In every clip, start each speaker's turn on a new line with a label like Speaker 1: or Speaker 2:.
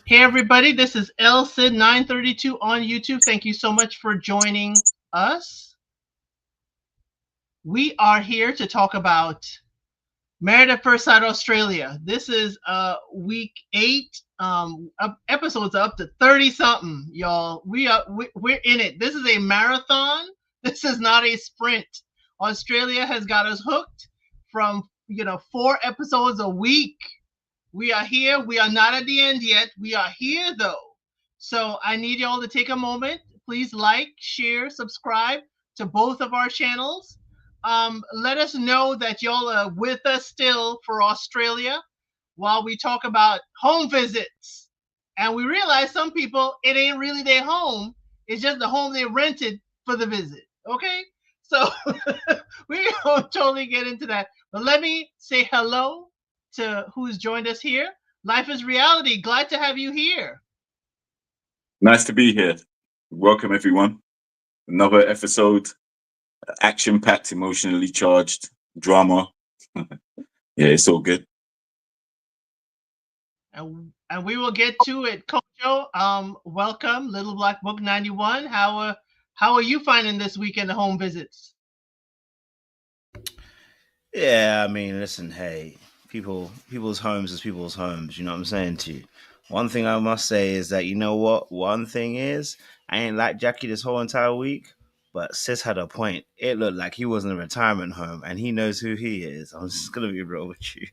Speaker 1: Hey everybody, this is LSID932 on YouTube. Thank you so much for joining us. We are here to talk about Married at First Sight Australia. This is week 8. Episodes up to 30 something, y'all. We're in it. This is a marathon. This is not a sprint. Australia has got us hooked from 4 episodes a week. We are here. We are not at the end yet. We are here though. So I need y'all to take a moment. Please like, share, subscribe to both of our channels. Let us know that y'all are with us still for Australia while we talk about home visits. And we realize some people, it ain't really their home. It's just the home they rented for the visit. Okay? So we don't totally get into that. But let me say hello to who's joined us here. Life is Reality. Glad to have you here.
Speaker 2: Nice to be here. Welcome, everyone. Another episode, action packed, emotionally charged, drama. Yeah, it's all good.
Speaker 1: And we will get to it. Kojo, welcome. Little Black Book 91. How are you finding this weekend the home visits?
Speaker 3: Yeah, I mean, listen, hey, people's homes is people's homes. You know what I'm saying to you? One thing I must say is that you know what? One thing is, I ain't like Jacqui this whole entire week, but sis had a point. It looked like he was in a retirement home, and he knows who he is. I'm just gonna be real with you.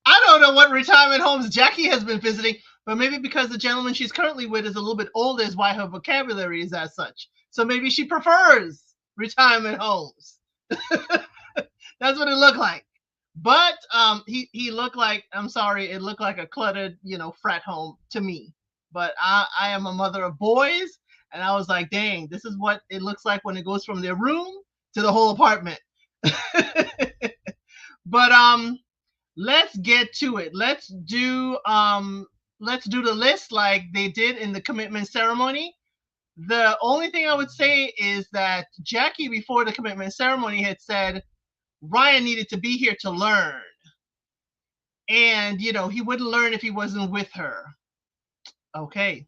Speaker 1: I don't know what retirement homes Jacqui has been visiting, but maybe because the gentleman she's currently with is a little bit older is why her vocabulary is as such. So maybe she prefers retirement homes. That's what it looked like. But he looked like, I'm sorry, it looked like a cluttered, frat home to me. But I am a mother of boys, and I was like, dang, this is what it looks like when it goes from their room to the whole apartment. But let's get to it. Let's do the list like they did in the commitment ceremony. The only thing I would say is that Jacqui, before the commitment ceremony, had said Ryan needed to be here to learn. And, he wouldn't learn if he wasn't with her. Okay.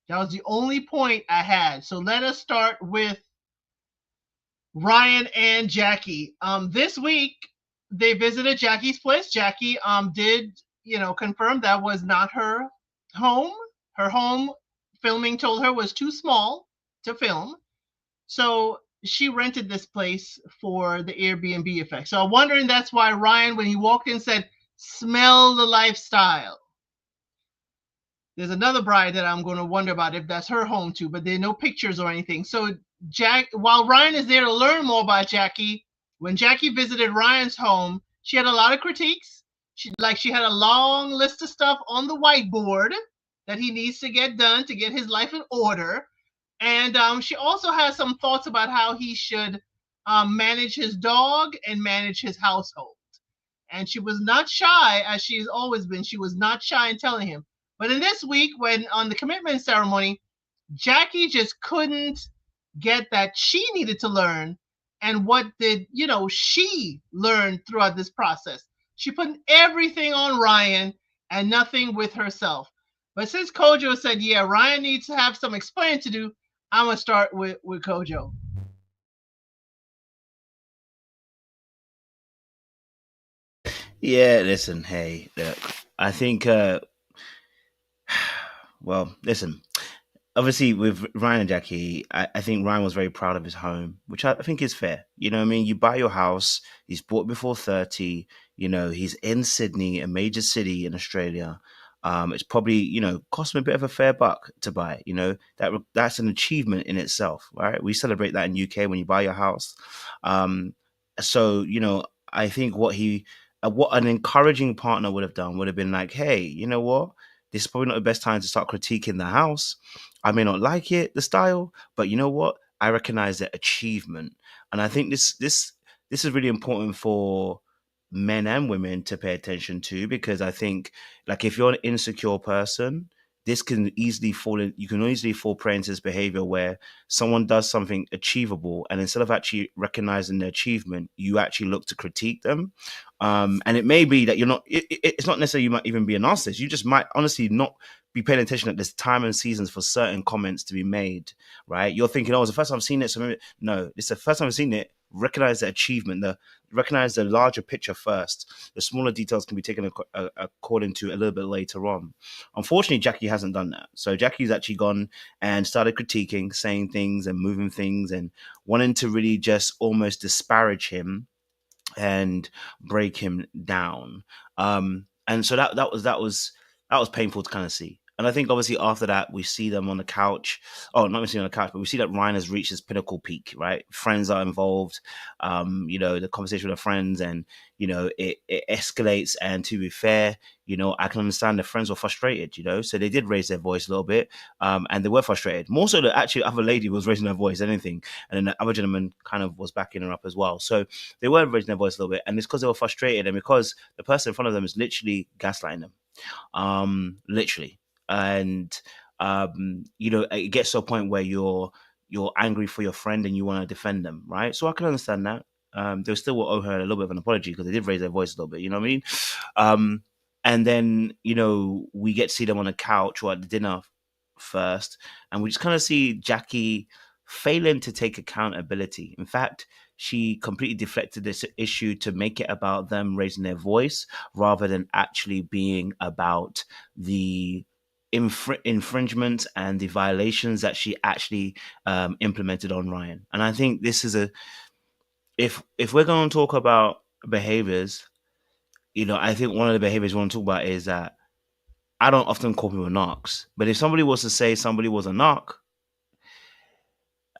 Speaker 1: That was the only point I had. So let us start with Ryan and Jacqui. This week, they visited Jacqui's place. Jacqui did, confirm that was not her home. Her home, filming told her, was too small to film. So she rented this place for the Airbnb effect. So I'm wondering that's why Ryan, when he walked in, said, smell the lifestyle. There's another bride that I'm going to wonder about if that's her home too, but there are no pictures or anything. So while Ryan is there to learn more about Jacqui, when Jacqui visited Ryan's home, she had a lot of critiques. She had a long list of stuff on the whiteboard that he needs to get done to get his life in order. And she also has some thoughts about how he should manage his dog and manage his household. And she was not shy, as she's always been. She was not shy in telling him. But in this week, when on the commitment ceremony, Jacqui just couldn't get that she needed to learn. And what did, she learn throughout this process? She put everything on Ryan and nothing with herself. But since Kojo said, yeah, Ryan needs to have some explaining to do, I'm going to start with Kojo.
Speaker 3: Yeah, listen, hey, look, I think, well, listen, obviously with Ryan and Jacqui, I think Ryan was very proud of his home, which I think is fair. You know what I mean? You buy your house, he's bought before 30, he's in Sydney, a major city in Australia. It's probably, cost him a bit of a fair buck to buy, that's an achievement in itself, right? We celebrate that in UK when you buy your house. So, I think what an encouraging partner would have done would have been like, hey, you know what? This is probably not the best time to start critiquing the house. I may not like it, the style, but you know what? I recognize the achievement, and I think this is really important for men and women to pay attention to, because I think, like, if you're an insecure person, this can easily you can easily fall prey into this behavior where someone does something achievable, and instead of actually recognizing the achievement, you actually look to critique them. And it may be that you're not, it's not necessarily you might even be a narcissist. You just might honestly not be paying attention that there's time and seasons for certain comments to be made, right? You're thinking, oh, it's the first time I've seen it. So maybe, no, it's the first time I've seen it. Recognize the achievement, recognize the larger picture first. The smaller details can be taken according to a little bit later on. Unfortunately, Jacqui hasn't done that. So Jacqui's actually gone and started critiquing, saying things and moving things and wanting to really just almost disparage him and break him down. And so that was painful to kind of see. And I think obviously after that, we see them on the couch. Oh, not necessarily on the couch, but we see that Ryan has reached his pinnacle peak, right? Friends are involved, the conversation with the friends, and, it escalates. And to be fair, I can understand the friends were frustrated, so they did raise their voice a little bit. And they were frustrated. More so that actually other lady was raising her voice, anything. And then the other gentleman kind of was backing her up as well. So they were raising their voice a little bit. And it's because they were frustrated and because the person in front of them is literally gaslighting them. Literally. And it gets to a point where you're angry for your friend and you want to defend them, right? So I can understand that. They still will owe her a little bit of an apology because they did raise their voice a little bit, you know what I mean? And then we get to see them on the couch or at the dinner first, and we just kind of see Jacqui failing to take accountability. In fact, she completely deflected this issue to make it about them raising their voice rather than actually being about the infringements and the violations that she actually implemented on Ryan. And I think this is if we're going to talk about behaviors, I think one of the behaviors we want to talk about is that I don't often call people narcs, but if somebody was to say somebody was a narc,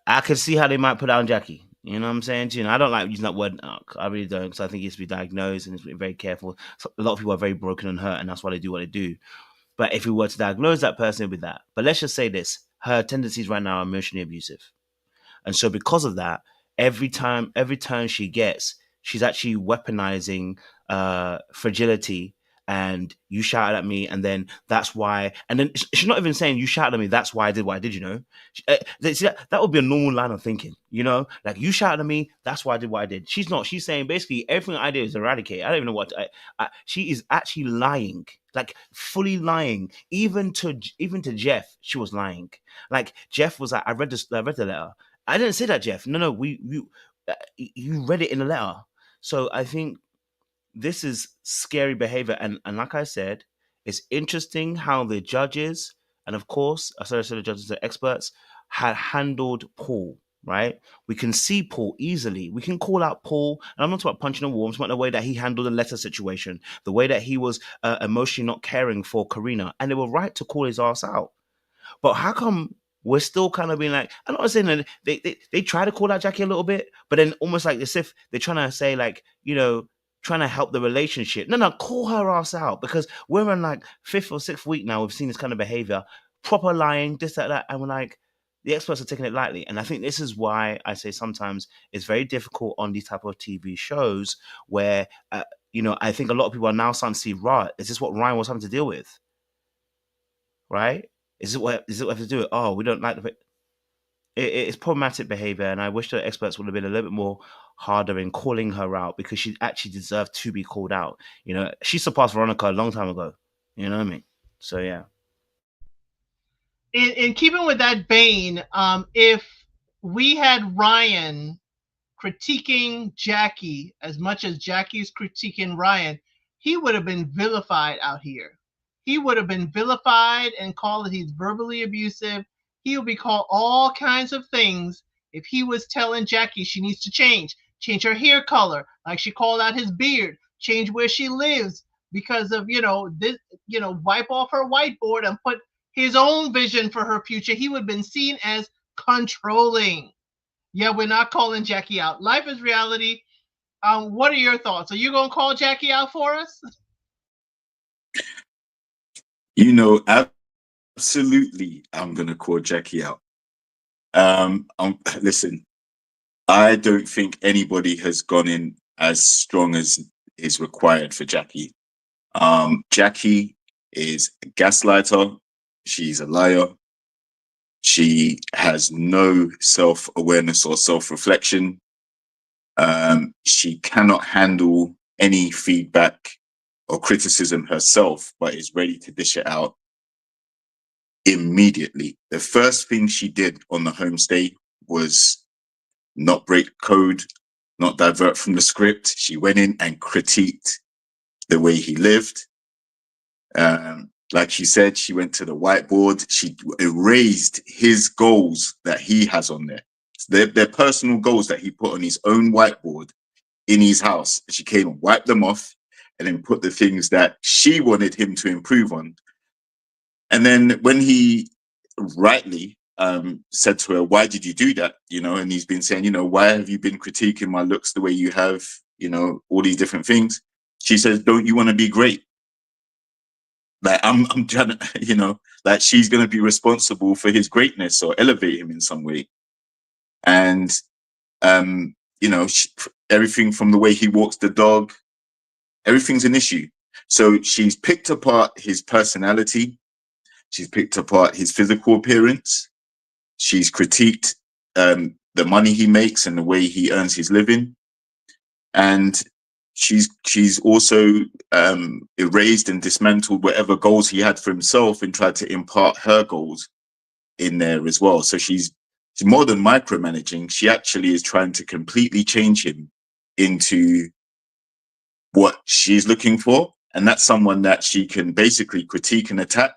Speaker 3: I could see how they might put out on Jacqui. You know what I'm saying? I don't like using that word narc. I really don't, because I think it has to be diagnosed and it's very careful. So a lot of people are very broken and hurt, and that's why they do what they do. But if we were to diagnose that person, it would be that. But let's just say this. Her tendencies right now are emotionally abusive. And so because of that, every turn she gets, she's actually weaponizing fragility. And you shouted at me, and then that's why. And then she's not even saying you shouted at me, that's why I did what I did, See, that would be a normal line of thinking, like you shouted at me, that's why I did what I did. She's not. She's saying basically everything I did is eradicated. I don't even know what she is actually lying, like fully lying. Even to Jeff, she was lying. Like Jeff was like, I read the letter. I didn't say that, Jeff. No, you read it in the letter. So I think this is scary behavior. And like I said, it's interesting how the judges, and of course, I said the judges are experts, had handled Paul, right? We can see Paul easily. We can call out Paul, and I'm not talking about punching a wall. I'm talking about the way that he handled the letter situation, the way that he was emotionally not caring for Karina. And they were right to call his ass out. But how come we're still kind of being like, I'm not saying that they try to call out Jacqui a little bit, but then almost like as if they're trying to say like, trying to help the relationship. No, call her ass out, because we're in like 5th or 6th week now. We've seen this kind of behavior, proper lying, this, that, and we're like, the experts are taking it lightly. And I think this is why I say sometimes it's very difficult on these type of TV shows where, I think a lot of people are now starting to see, right, is this what Ryan was having to deal with? Right? Is it what we have to do? Oh, we don't like it's problematic behavior, and I wish the experts would have been a little bit more harder in calling her out, because she actually deserved to be called out. She surpassed Veronica a long time ago. You know what I mean? So yeah.
Speaker 1: In keeping with that vein, if we had Ryan critiquing Jacqui as much as Jacqui's critiquing Ryan, he would have been vilified out here. He would have been vilified and called that he's verbally abusive. He would be called all kinds of things if he was telling Jacqui she needs to change her hair color, like she called out his beard, change where she lives because of, this, wipe off her whiteboard and put his own vision for her future. He would have been seen as controlling. Yeah, we're not calling Jacqui out. Life is reality. What are your thoughts? Are you going to call Jacqui out for us?
Speaker 2: Absolutely, I'm going to call Jacqui out. Listen, I don't think anybody has gone in as strong as is required for Jacqui. Jacqui is a gaslighter. She's a liar. She has no self-awareness or self-reflection. She cannot handle any feedback or criticism herself, but is ready to dish it out immediately. The first thing she did on the homestay was not break code, not divert from the script. She went in and critiqued the way he lived. Like she said, she went to the whiteboard. She erased his goals that he has on there. They're personal goals that he put on his own whiteboard in his house. She came and wiped them off and then put the things that she wanted him to improve on. And then when he rightly said to her, why did you do that? You know, and he's been saying, you know, why have you been critiquing my looks the way you have, you know, all these different things? She says, don't you want to be great? Like I'm trying to, you know, like she's going to be responsible for his greatness or elevate him in some way. And, you know, everything from the way he walks the dog, everything's an issue. So she's picked apart his personality. She's picked apart his physical appearance. She's critiqued the money he makes and the way he earns his living. And she's also erased and dismantled whatever goals he had for himself and tried to impart her goals in there as well. So she's more than micromanaging. She actually is trying to completely change him into what she's looking for. And that's someone that she can basically critique and attack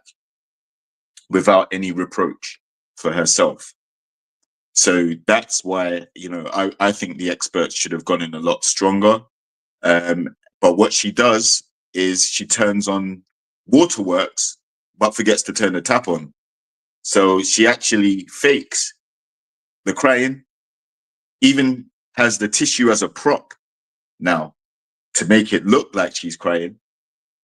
Speaker 2: without any reproach for herself. So that's why, you know, I think the experts should have gone in a lot stronger. But what she does is she turns on waterworks, but forgets to turn the tap on. So she actually fakes the crying, even has the tissue as a prop now to make it look like she's crying.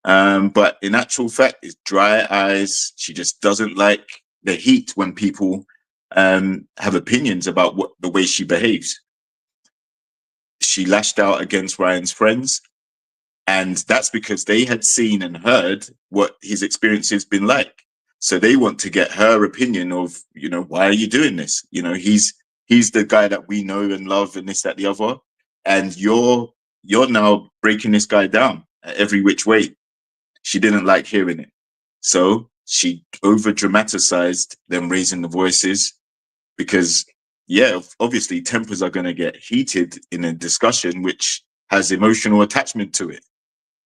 Speaker 2: But in actual fact, it's dry eyes. She just doesn't like the heat when people have opinions about the way she behaves. She lashed out against Ryan's friends, and that's because they had seen and heard what his experience has been like. So they want to get her opinion of, you know, why are you doing this? You know, he's the guy that we know and love and this, that, the other. And you're now breaking this guy down every which way. She didn't like hearing it. So she over dramatized them raising the voices because, yeah, obviously tempers are going to get heated in a discussion which has emotional attachment to it,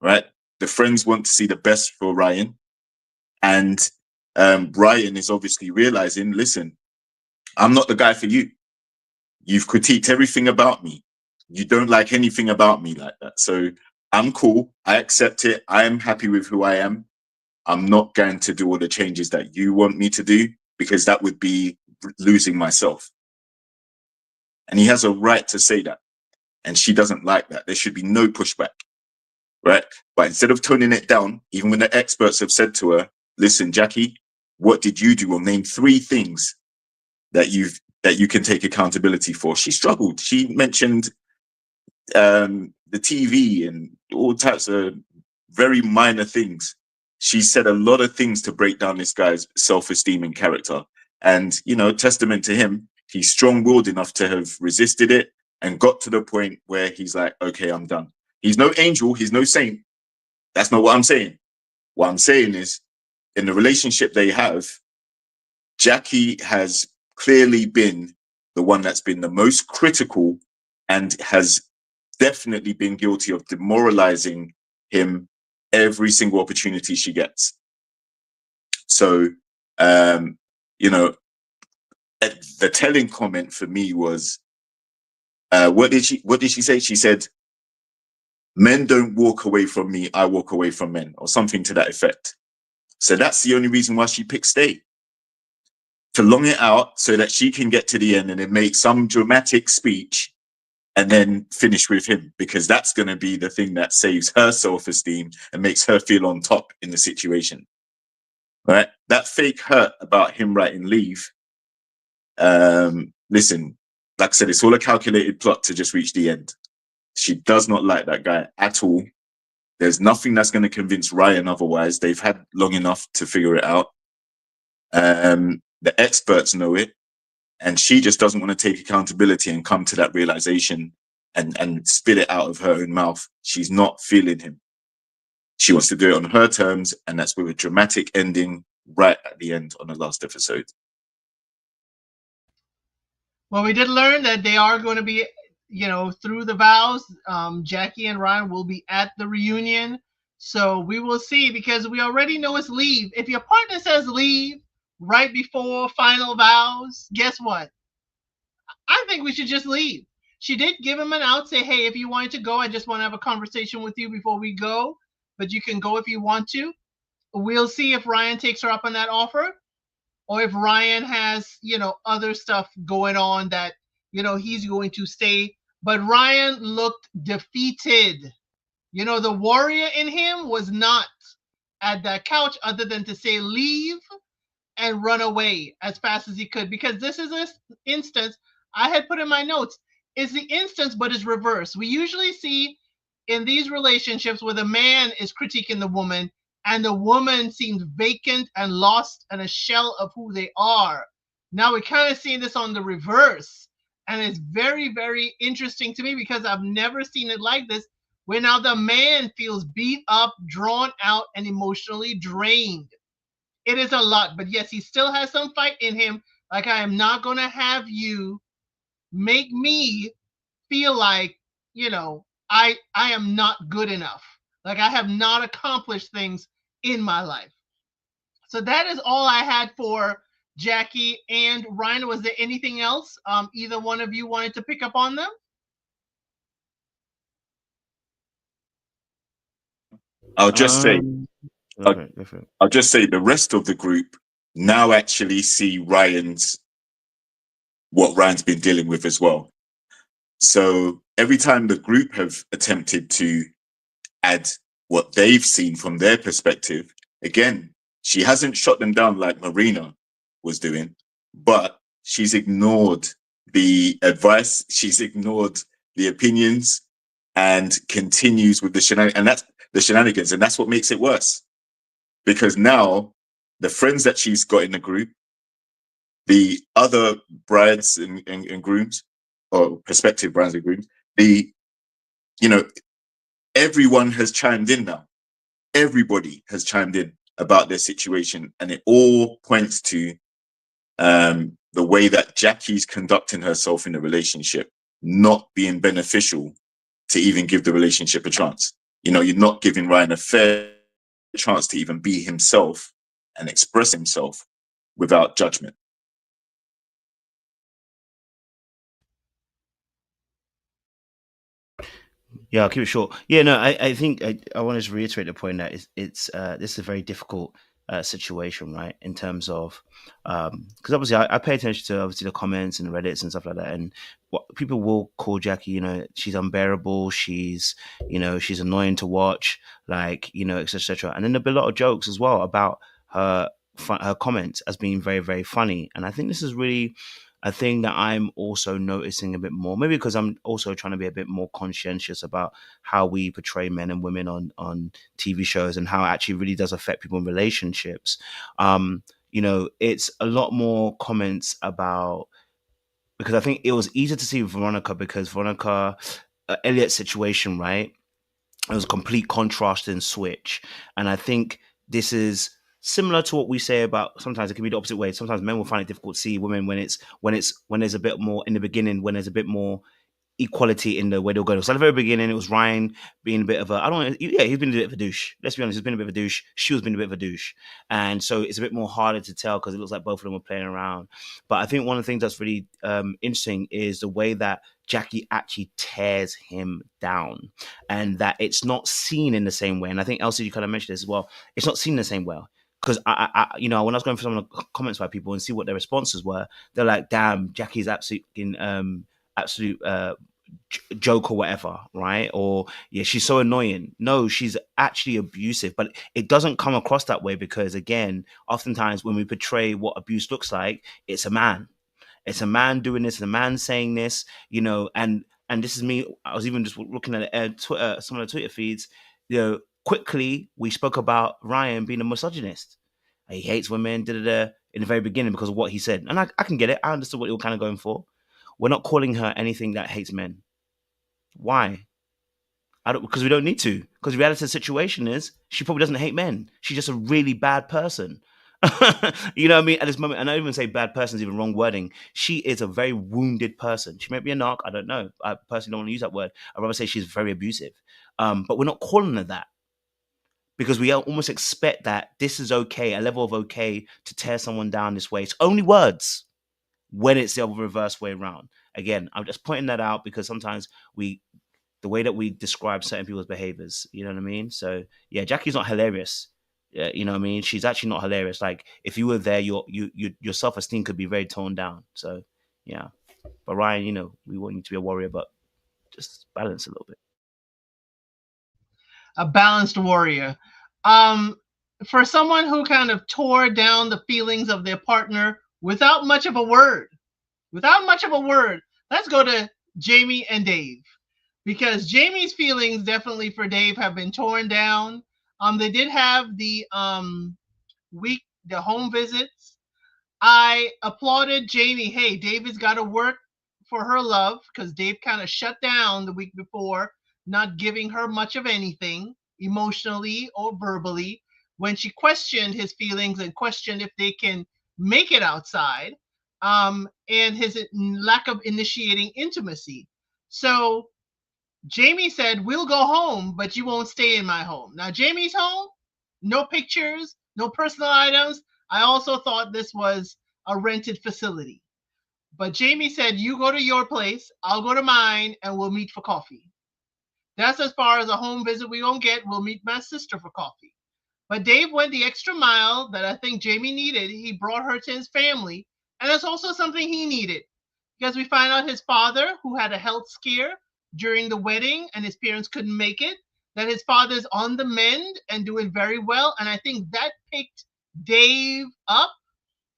Speaker 2: right? The friends want to see the best for Ryan. And Ryan is obviously realizing, listen, I'm not the guy for you. You've critiqued everything about me. You don't like anything about me like that. So I'm cool. I accept it. I am happy with who I am. I'm not going to do all the changes that you want me to do because that would be losing myself. And he has a right to say that. And she doesn't like that. There should be no pushback, right? But instead of toning it down, even when the experts have said to her, listen, Jacqui, what did you do? Or name 3 things that you can take accountability for. She struggled. She mentioned the TV and all types of very minor things. She said a lot of things to break down this guy's self-esteem and character. And, you know, testament to him, he's strong-willed enough to have resisted it and got to the point where he's like, okay, I'm done. He's no angel. He's no saint. That's not what I'm saying. What I'm saying is, in the relationship they have, Jacqui has clearly been the one that's been the most critical and has definitely been guilty of demoralizing him every single opportunity she gets. So, you know, the telling comment for me was, what did she say? She said, men don't walk away from me, I walk away from men, or something to that effect. So that's the only reason why she picked stay. To long it out so that she can get to the end and then make some dramatic speech and then finish with him, because that's going to be the thing that saves her self-esteem and makes her feel on top in the situation. Right? That fake hurt about him writing leave. Listen, like I said, it's all a calculated plot to just reach the end. She does not like that guy at all. There's nothing that's going to convince Ryan otherwise. They've had long enough to figure it out. The experts know it, and she just doesn't want to take accountability and come to that realization and spit it out of her own mouth. She's not feeling him. She wants to do it on her terms, and that's with a dramatic ending right at the end on the last episode.
Speaker 1: Well, we did learn that they are going to be, through the vows, Jacqui and Ryan will be at the reunion. So we will see, because we already know it's leave. If your partner says leave right before final vows, guess what? I think we should just leave. She did give him an out, say, hey, if you wanted to go, I just want to have a conversation with you before we go, but you can go if you want to. We'll see if Ryan takes her up on that offer, or if Ryan has, other stuff going on that, he's going to stay. But Ryan looked defeated. The warrior in him was not at that couch, other than to say leave and run away as fast as he could, because this is an instance I had put in my notes. It's the instance, but it's reversed. We usually see in these relationships where the man is critiquing the woman and the woman seems vacant and lost and a shell of who they are. Now we're kind of seeing this on the reverse. And it's very, very interesting to me, because I've never seen it like this, where now the man feels beat up, drawn out, and emotionally drained. It is a lot, but yes, he still has some fight in him. Like, I am not going to have you make me feel like, I am not good enough. Like, I have not accomplished things in my life. So that is all I had for Jacqui and Ryan. Was there anything else either one of you wanted to pick up on them?
Speaker 2: I'll just say the rest of the group now actually see what Ryan's been dealing with as well. So every time the group have attempted to add what they've seen from their perspective, again, she hasn't shot them down like Marina was doing, but she's ignored the advice, she's ignored the opinions, and continues with the shenanigans. And that's what makes it worse. Because now the friends that she's got in the group, the other brides and grooms, or prospective brides and grooms, everyone has chimed in now. Everybody has chimed in about their situation, and it all points to the way that Jacqui's conducting herself in the relationship not being beneficial to even give the relationship a chance. You're not giving Ryan a fair chance to even be himself and express himself without judgment.
Speaker 3: Yeah, I'll keep it short. Yeah, no, I think I wanted to reiterate the point that it's this is a very difficult situation, right? In terms of because obviously I pay attention to obviously the comments and the Reddits and stuff like that, and what people will call Jacqui, she's unbearable, she's she's annoying to watch, like etc. And then there'll be a lot of jokes as well about her comments as being very, very funny, and I think this is really a thing that I'm also noticing a bit more, maybe because I'm also trying to be a bit more conscientious about how we portray men and women on TV shows, and how it actually really does affect people in relationships. It's a lot more comments about, because I think it was easier to see with Veronica, because Veronica, Elliot's situation, right? It was a complete contrast and switch. And I think this is similar to what we say about, sometimes it can be the opposite way. Sometimes men will find it difficult to see women when there's a bit more in the beginning, when there's a bit more equality in the way they'll go. So at the very beginning, it was Ryan being a bit of a, he's been a bit of a douche. Let's be honest, he's been a bit of a douche. She was being a bit of a douche. And so it's a bit more harder to tell, because it looks like both of them were playing around. But I think one of the things that's really interesting is the way that Jacqui actually tears him down, and that it's not seen in the same way. And I think Elsie, you kind of mentioned this as well. It's not seen in the same way. Because I when I was going through some of the comments by people and see what their responses were, they're like, "Damn, Jacqui's absolute joke or whatever, right?" Or, "Yeah, she's so annoying." No, she's actually abusive, but it doesn't come across that way, because again, oftentimes when we portray what abuse looks like, it's a man. It's a man doing this, and a man saying this, and this is me. I was even just looking at Twitter, some of the Twitter feeds. Quickly we spoke about Ryan being a misogynist. He hates women. Da da da. in the very beginning because of what he said. And I can get it. I understood what they were kind of going for. We're not calling her anything that hates men. Why? Because we don't need to. Because the reality of the situation is she probably doesn't hate men. She's just a really bad person. You know what I mean? At this moment, and I don't even say bad person is even wrong wording. She is a very wounded person. She may be a narc. I don't know. I personally don't want to use that word. I'd rather say she's very abusive. But we're not calling her that because we almost expect that this is okay, a level of okay to tear someone down this way. It's only words when it's the reverse way around. Again, I'm just pointing that out because sometimes the way that we describe certain people's behaviors, you know what I mean? So yeah, Jacqui's not hilarious. You know what I mean? She's actually not hilarious. Like if you were there, your self-esteem could be very toned down. So yeah. But Ryan, you know, we want you to be a warrior, but just balance a little bit.
Speaker 1: A balanced warrior. For someone who kind of tore down the feelings of their partner without much of a word, let's go to Jamie and Dave. Because Jamie's feelings definitely for Dave have been torn down. They did have the home visits. I applauded Jamie. Hey, David's got to work for her love because Dave kind of shut down the week before, not giving her much of anything emotionally or verbally when she questioned his feelings and questioned if they can make it outside, and his lack of initiating intimacy. So Jamie said, we'll go home, but you won't stay in my home. Now, Jamie's home, no pictures, no personal items. I also thought this was a rented facility. But Jamie said, you go to your place, I'll go to mine, and we'll meet for coffee. That's as far as a home visit we gonna get. We'll meet my sister for coffee. But Dave went the extra mile that I think Jamie needed. He brought her to his family. And that's also something he needed. Because we find out his father, who had a health scare during the wedding and his parents couldn't make it, that his father's on the mend and doing very well. And I think that picked Dave up.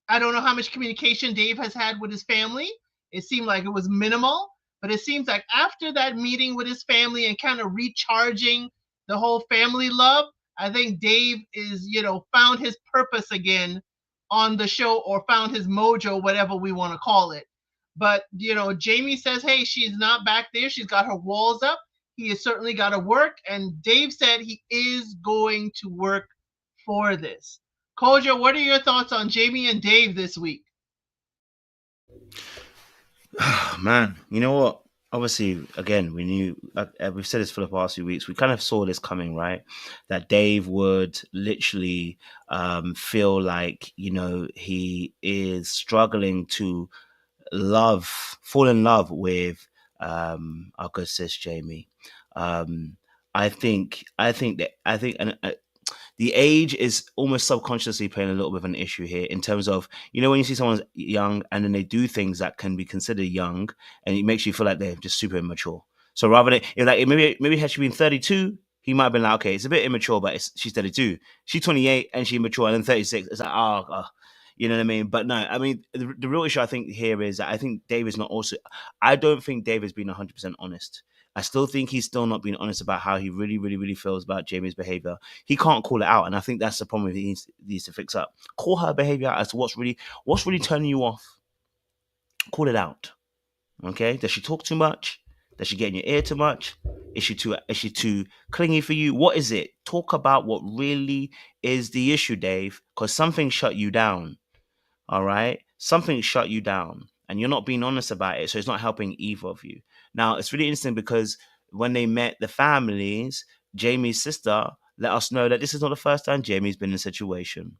Speaker 1: I don't know how much communication Dave has had with his family. It seemed like it was minimal, but it seems like after that meeting with his family and kind of recharging the whole family love, I think Dave is, found his purpose again on the show, or found his mojo, whatever we want to call it. But, Jamie says, hey, she's not back there. She's got her walls up. He has certainly got to work. And Dave said he is going to work for this. Kojo, what are your thoughts on Jamie and Dave this week?
Speaker 3: Man, you know what? Obviously, again, we knew, we've said this for the past few weeks, we kind of saw this coming, right? That Dave would literally feel like, he is struggling to fall in love with our good sis Jamie. I think the age is almost subconsciously playing a little bit of an issue here in terms of, when you see someone's young and then they do things that can be considered young, and it makes you feel like they're just super immature. So rather than, maybe had she been 32, he might have been like, okay, it's a bit immature, but she's 32. She's 28 and she's immature, and then 36. It's like, you know what I mean? But no, I mean, the real issue I think here is that I think Dave is not also, I don't think Dave has been 100% honest. I still think he's still not being honest about how he really, really, really feels about Jamie's behavior. He can't call it out, and I think that's the problem he needs to fix up. Call her behavior out as to what's really turning you off. Call it out. Okay? Does she talk too much? Does she get in your ear too much? Is she too clingy for you? What is it? Talk about what really is the issue, Dave, because something shut you down. All right? Something shut you down, and you're not being honest about it, so it's not helping either of you. Now, it's really interesting because when they met the families, Jamie's sister let us know that this is not the first time Jamie's been in a situation.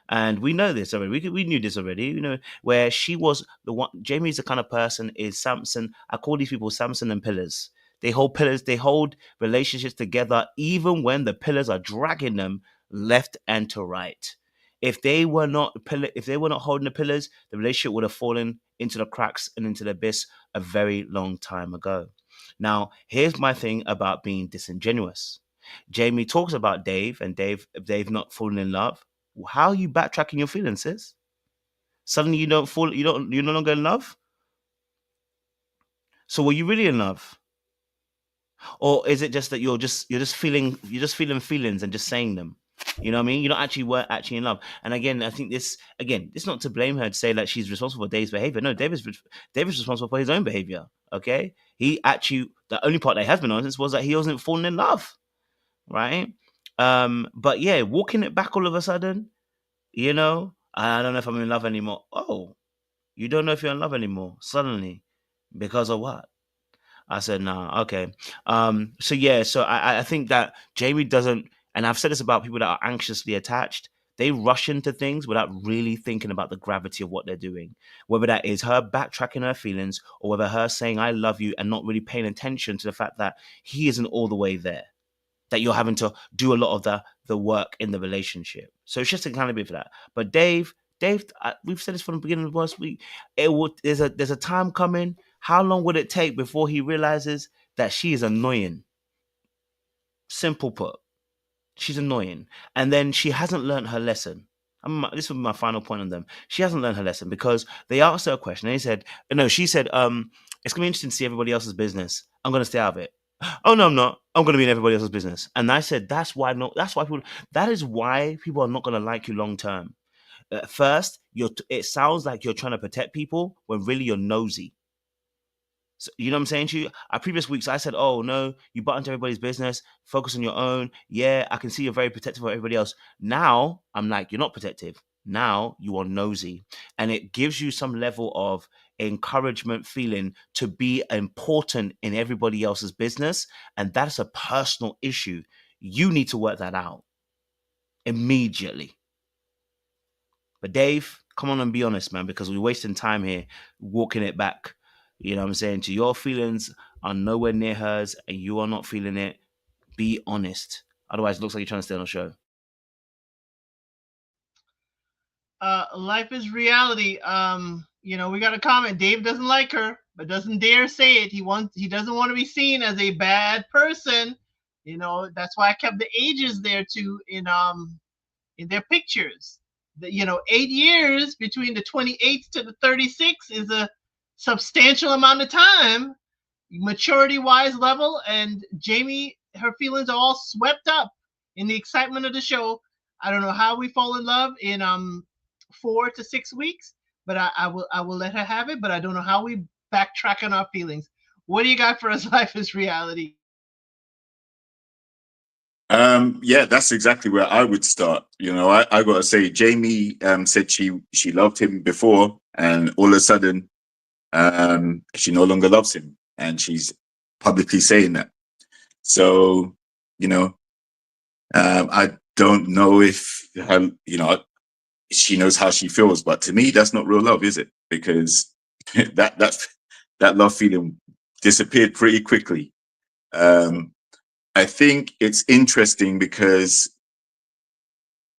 Speaker 3: And we know this already. We knew this already, where she was the one. Jamie's the kind of person is Samson. I call these people Samson and pillars. They hold pillars. They hold relationships together even when the pillars are dragging them left and to right. If they were not holding the pillars, the relationship would have fallen into the cracks and into the abyss a very long time ago. Now, here's my thing about being disingenuous. Jamie talks about Dave and Dave not falling in love. How are you backtracking your feelings, sis? Suddenly you're no longer in love? So were you really in love? Or is it just that you're just feeling feelings and just saying them? You know what I mean? You weren't actually in love. And again, I think it's not to blame her to say that she's responsible for Dave's behavior. No, David's responsible for his own behavior. Okay, he actually, the only part that he has been honest was that he wasn't falling in love, right? But yeah, walking it back all of a sudden, you know, I don't know if I'm in love anymore. Oh, you don't know if you're in love anymore suddenly because of what? I said, nah, okay. So yeah, so I think that Jamie doesn't, and I've said this about people that are anxiously attached, they rush into things without really thinking about the gravity of what they're doing. Whether that is her backtracking her feelings or whether her saying, I love you, and not really paying attention to the fact that he isn't all the way there, that you're having to do a lot of the work in the relationship. So it's just accountability for that. But Dave, we've said this from the beginning of last week. There's a time coming. How long would it take before he realizes that she is annoying? Simple put, she's annoying, and then she hasn't learned her lesson. This will be my final point on them. She hasn't learned her lesson because they asked her a question. And she said, it's gonna be interesting to see everybody else's business. I'm gonna stay out of it. Oh no, I'm not. I'm gonna be in everybody else's business. And I said, that's why that is why people are not gonna like you long term. At first, it sounds like you're trying to protect people when really you're nosy. So, you know what I'm saying to you? Previous weeks, I said, oh, no, you butt into everybody's business, focus on your own. Yeah, I can see you're very protective of everybody else. Now, I'm like, you're not protective. Now, you are nosy. And it gives you some level of encouragement feeling to be important in everybody else's business. And that's a personal issue. You need to work that out immediately. But Dave, come on and be honest, man, because we're wasting time here walking it back. You know what I'm saying? To your feelings are nowhere near hers and you are not feeling it. Be honest. Otherwise, it looks like you're trying to stay on the show.
Speaker 1: Life is reality. We got a comment. Dave doesn't like her, but doesn't dare say it. He doesn't want to be seen as a bad person. That's why I kept the ages there too in their pictures. 8 years between the 28th to the 36 is a substantial amount of time, maturity wise level. And Jamie, her feelings are all swept up in the excitement of the show. I don't know how we fall in love in 4 to 6 weeks, but I will let her have it. But I don't know how we backtrack on our feelings. What do you got for us? Life is reality.
Speaker 2: Yeah, that's exactly where I would start. I gotta say, Jamie said she loved him before, and all of a sudden, she no longer loves him, and she's publicly saying that. So, I don't know if her, she knows how she feels, but to me, that's not real love, is it? Because that love feeling disappeared pretty quickly. I think it's interesting because,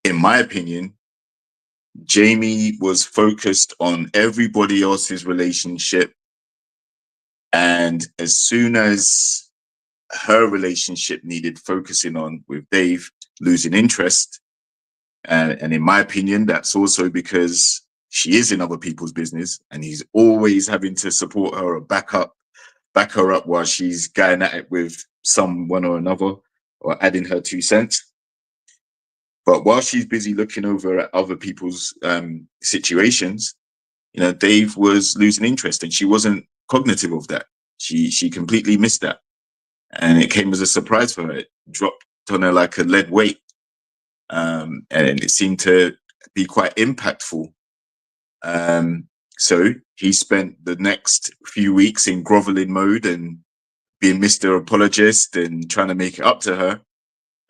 Speaker 2: in my opinion, Jamie was focused on everybody else's relationship. And as soon as her relationship needed focusing on with Dave, losing interest. And in my opinion, that's also because she is in other people's business and he's always having to support her or back her up while she's going at it with someone or another or adding her 2 cents. But while she's busy looking over at other people's situations, Dave was losing interest and she wasn't cognitive of that. She completely missed that. And it came as a surprise for her. It dropped on her like a lead weight. And it seemed to be quite impactful. So he spent the next few weeks in groveling mode and being Mr. Apologist and trying to make it up to her.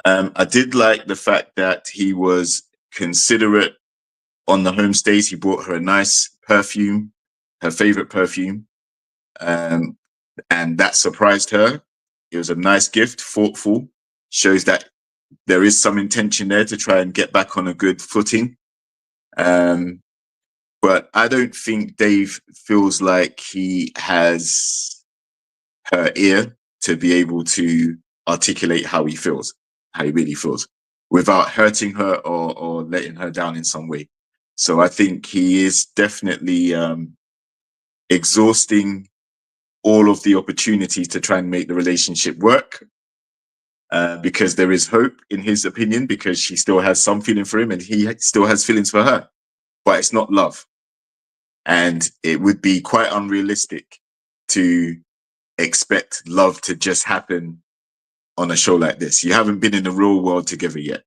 Speaker 2: I did like the fact that he was considerate on the home stays. He bought her a nice perfume, her favorite perfume. And that surprised her. It was a nice gift, thoughtful, shows that there is some intention there to try and get back on a good footing. But I don't think Dave feels like he has her ear to be able to articulate how he feels, how he really feels, without hurting her or letting her down in some way. So I think he is definitely exhausting all of the opportunities to try and make the relationship work. because there is hope in his opinion, because she still has some feeling for him and he still has feelings for her, but it's not love. And it would be quite unrealistic to expect love to just happen on a show like this. You haven't been in the real world together yet.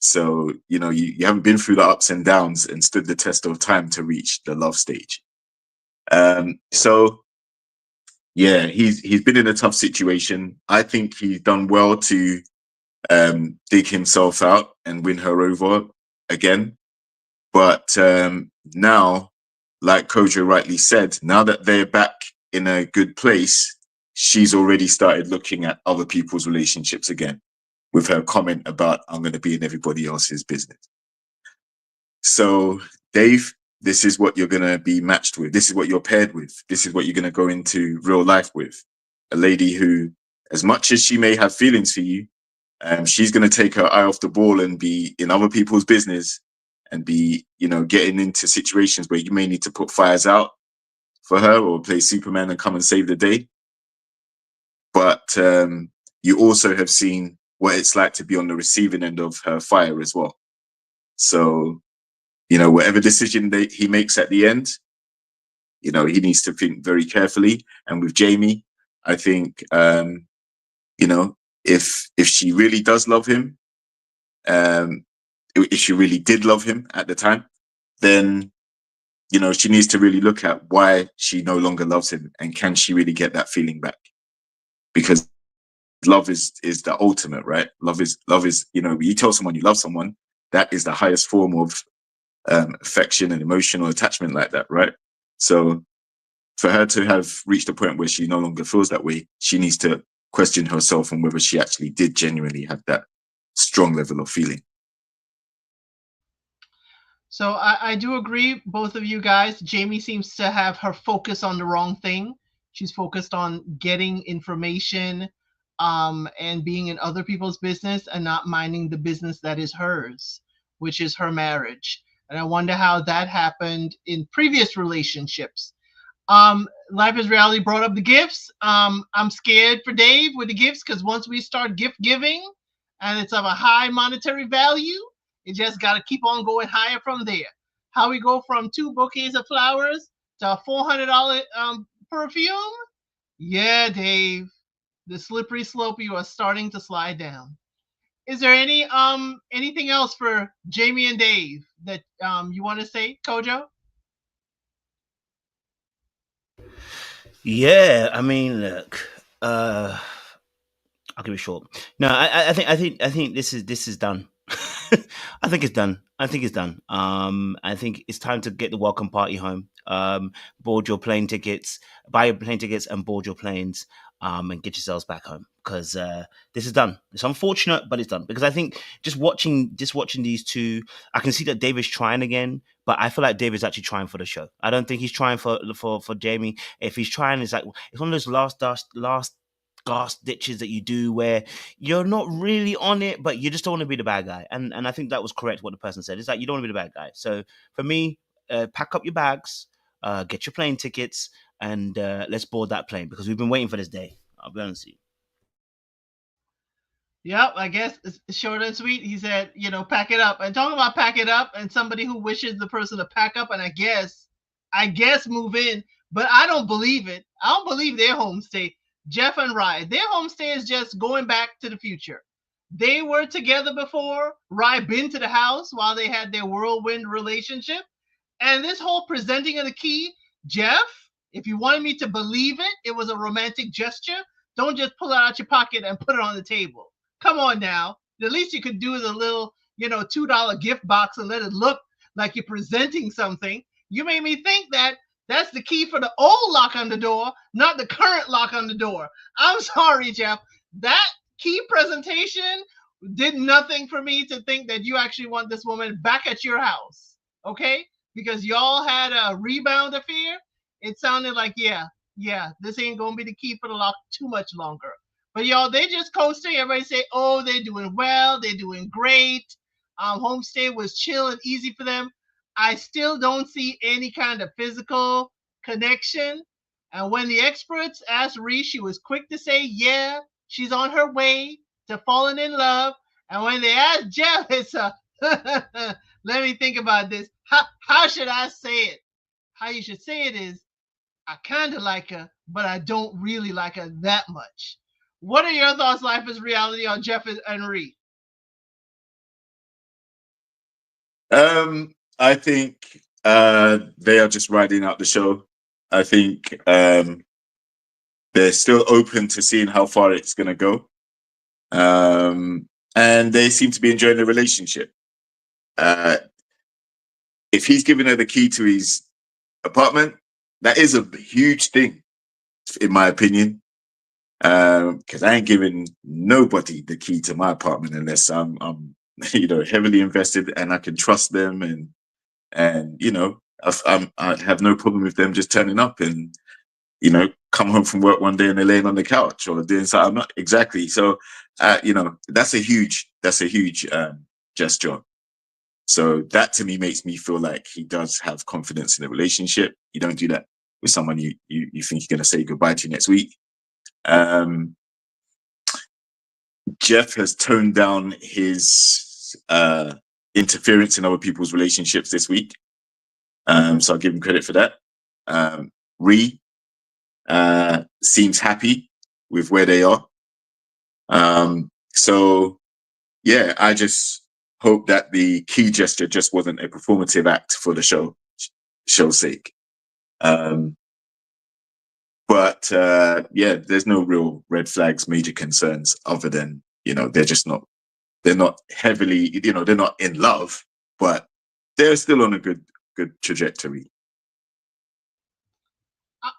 Speaker 2: So, you know, you haven't been through the ups and downs and stood the test of time to reach the love stage. So yeah, he's been in a tough situation. I think he's done well to dig himself out and win her over again. But now, like Kojo rightly said, now that they're back in a good place, she's already started looking at other people's relationships again with her comment about, I'm going to be in everybody else's business. So, Dave, this is what you're going to be matched with. This is what you're paired with. This is what you're going to go into real life with. A lady who, as much as she may have feelings for you, she's going to take her eye off the ball and be in other people's business and be, you know, getting into situations where you may need to put fires out for her or play Superman and come and save the day. But you also have seen what it's like to be on the receiving end of her fire as well. So, you know, whatever decision he makes at the end, you know, he needs to think very carefully. And with Jamie, I think, you know, if she really does love him, if she really did love him at the time, then, you know, she needs to really look at why she no longer loves him and can she really get that feeling back? Because love is the ultimate, right? Love is, you know, you tell someone you love someone, that is the highest form of affection and emotional attachment like that, right? So for her to have reached a point where she no longer feels that way, she needs to question herself on whether she actually did genuinely have that strong level of feeling.
Speaker 1: So I do agree, both of you guys. Jamie seems to have her focus on the wrong thing. She's focused on getting information and being in other people's business and not minding the business that is hers, which is her marriage. And I wonder how that happened in previous relationships. Life is Reality brought up the gifts. I'm scared for Dave with the gifts because once we start gift giving and it's of a high monetary value, it just got to keep on going higher from there. How we go from 2 bouquets of flowers to a $400 perfume? Yeah, Dave, the slippery slope you are starting to slide down. Is there anything else for Jamie and Dave that you want to say, Kojo?
Speaker 3: Yeah, I mean, look, I'll keep it short. No, I think this is done. I think it's done. I think it's done. I think it's time to get the welcome party home. Board your plane tickets, buy your plane tickets, and board your planes. And get yourselves back home because this is done. It's unfortunate, but it's done. Because I think just watching these two, I can see that David's trying again, but I feel like David's actually trying for the show. I don't think he's trying for Jamie. If he's trying, it's like it's one of those last gasp ditches that you do where you're not really on it, but you just don't want to be the bad guy. And I think that was correct what the person said. It's like you don't want to be the bad guy. So for me, pack up your bags, get your plane tickets, and let's board that plane because we've been waiting for this day. I'll be honest with you.
Speaker 1: Yep, I guess it's short and sweet. He said, you know, pack it up. And talking about pack it up and somebody who wishes the person to pack up and I guess move in, but I don't believe it. I don't believe their homestay. Jeff and Rhi, their homestay is just going back to the future. They were together before. Rhi been to the house while they had their whirlwind relationship. And this whole presenting of the key, Jeff, if you wanted me to believe it, it was a romantic gesture. Don't just pull it out your pocket and put it on the table. Come on now. The least you could do is a little, you know, $2 gift box and let it look like you're presenting something. You made me think that that's the key for the old lock on the door, not the current lock on the door. I'm sorry, Jeff. That key presentation did nothing for me to think that you actually want this woman back at your house. Okay? Because y'all had a rebound affair. It sounded like, yeah, this ain't going to be the key for the lock too much longer. But y'all, they just coasting. Everybody say, oh, they're doing well. They're doing great. Homestay was chill and easy for them. I still don't see any kind of physical connection. And when the experts asked Rhi, she was quick to say, yeah, she's on her way to falling in love. And when they ask Jeff, it's a let me think about this. How should I say it? How you should say it is, I kind of like her, but I don't really like her that much. What are your thoughts, Life is Reality, on Jeff and Rhi?
Speaker 2: I think they are just riding out the show. I think they're still open to seeing how far it's going to go. And they seem to be enjoying the relationship. If he's giving her the key to his apartment, that is a huge thing, in my opinion. Because I ain't giving nobody the key to my apartment unless I'm heavily invested and I can trust them, and I have no problem with them just turning up and come home from work one day and they're laying on the couch or doing something. I'm not exactly. So that's a huge gesture. So that to me makes me feel like he does have confidence in the relationship. You don't do that with someone you think you're going to say goodbye to next week. Jeff has toned down his interference in other people's relationships this week. So I'll give him credit for that. Rhi seems happy with where they are. So yeah, I just hope that the key gesture just wasn't a performative act for the show's sake. But yeah, there's no real red flags, major concerns other than, they're not heavily, they're not in love, but they're still on a good trajectory.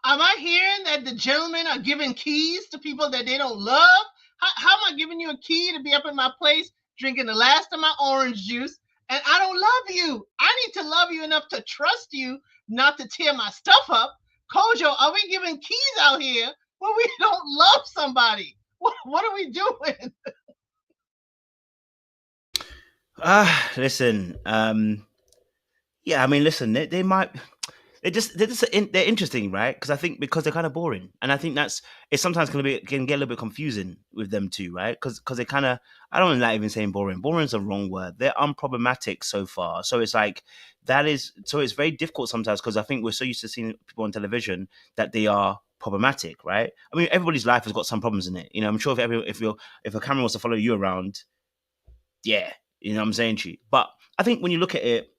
Speaker 1: Am I hearing that the gentlemen are giving keys to people that they don't love? How am I giving you a key to be up in my place drinking the last of my orange juice, and I don't love you? I need to love you enough to trust you not to tear my stuff up. Kojo, are we giving keys out here when we don't love somebody? What are we doing?
Speaker 3: Listen. Yeah, I mean, listen. They might. They're interesting, right? Because I think because they're kind of boring, and I think it's sometimes can get a little bit confusing with them too, right? Because they kind of, I don't like even saying boring. Boring is a wrong word. They're unproblematic so far, so it's like so it's very difficult sometimes because I think we're so used to seeing people on television that they are problematic, right? I mean, everybody's life has got some problems in it. I'm sure if a camera was to follow you around, yeah, what I'm saying to you. But I think when you look at it,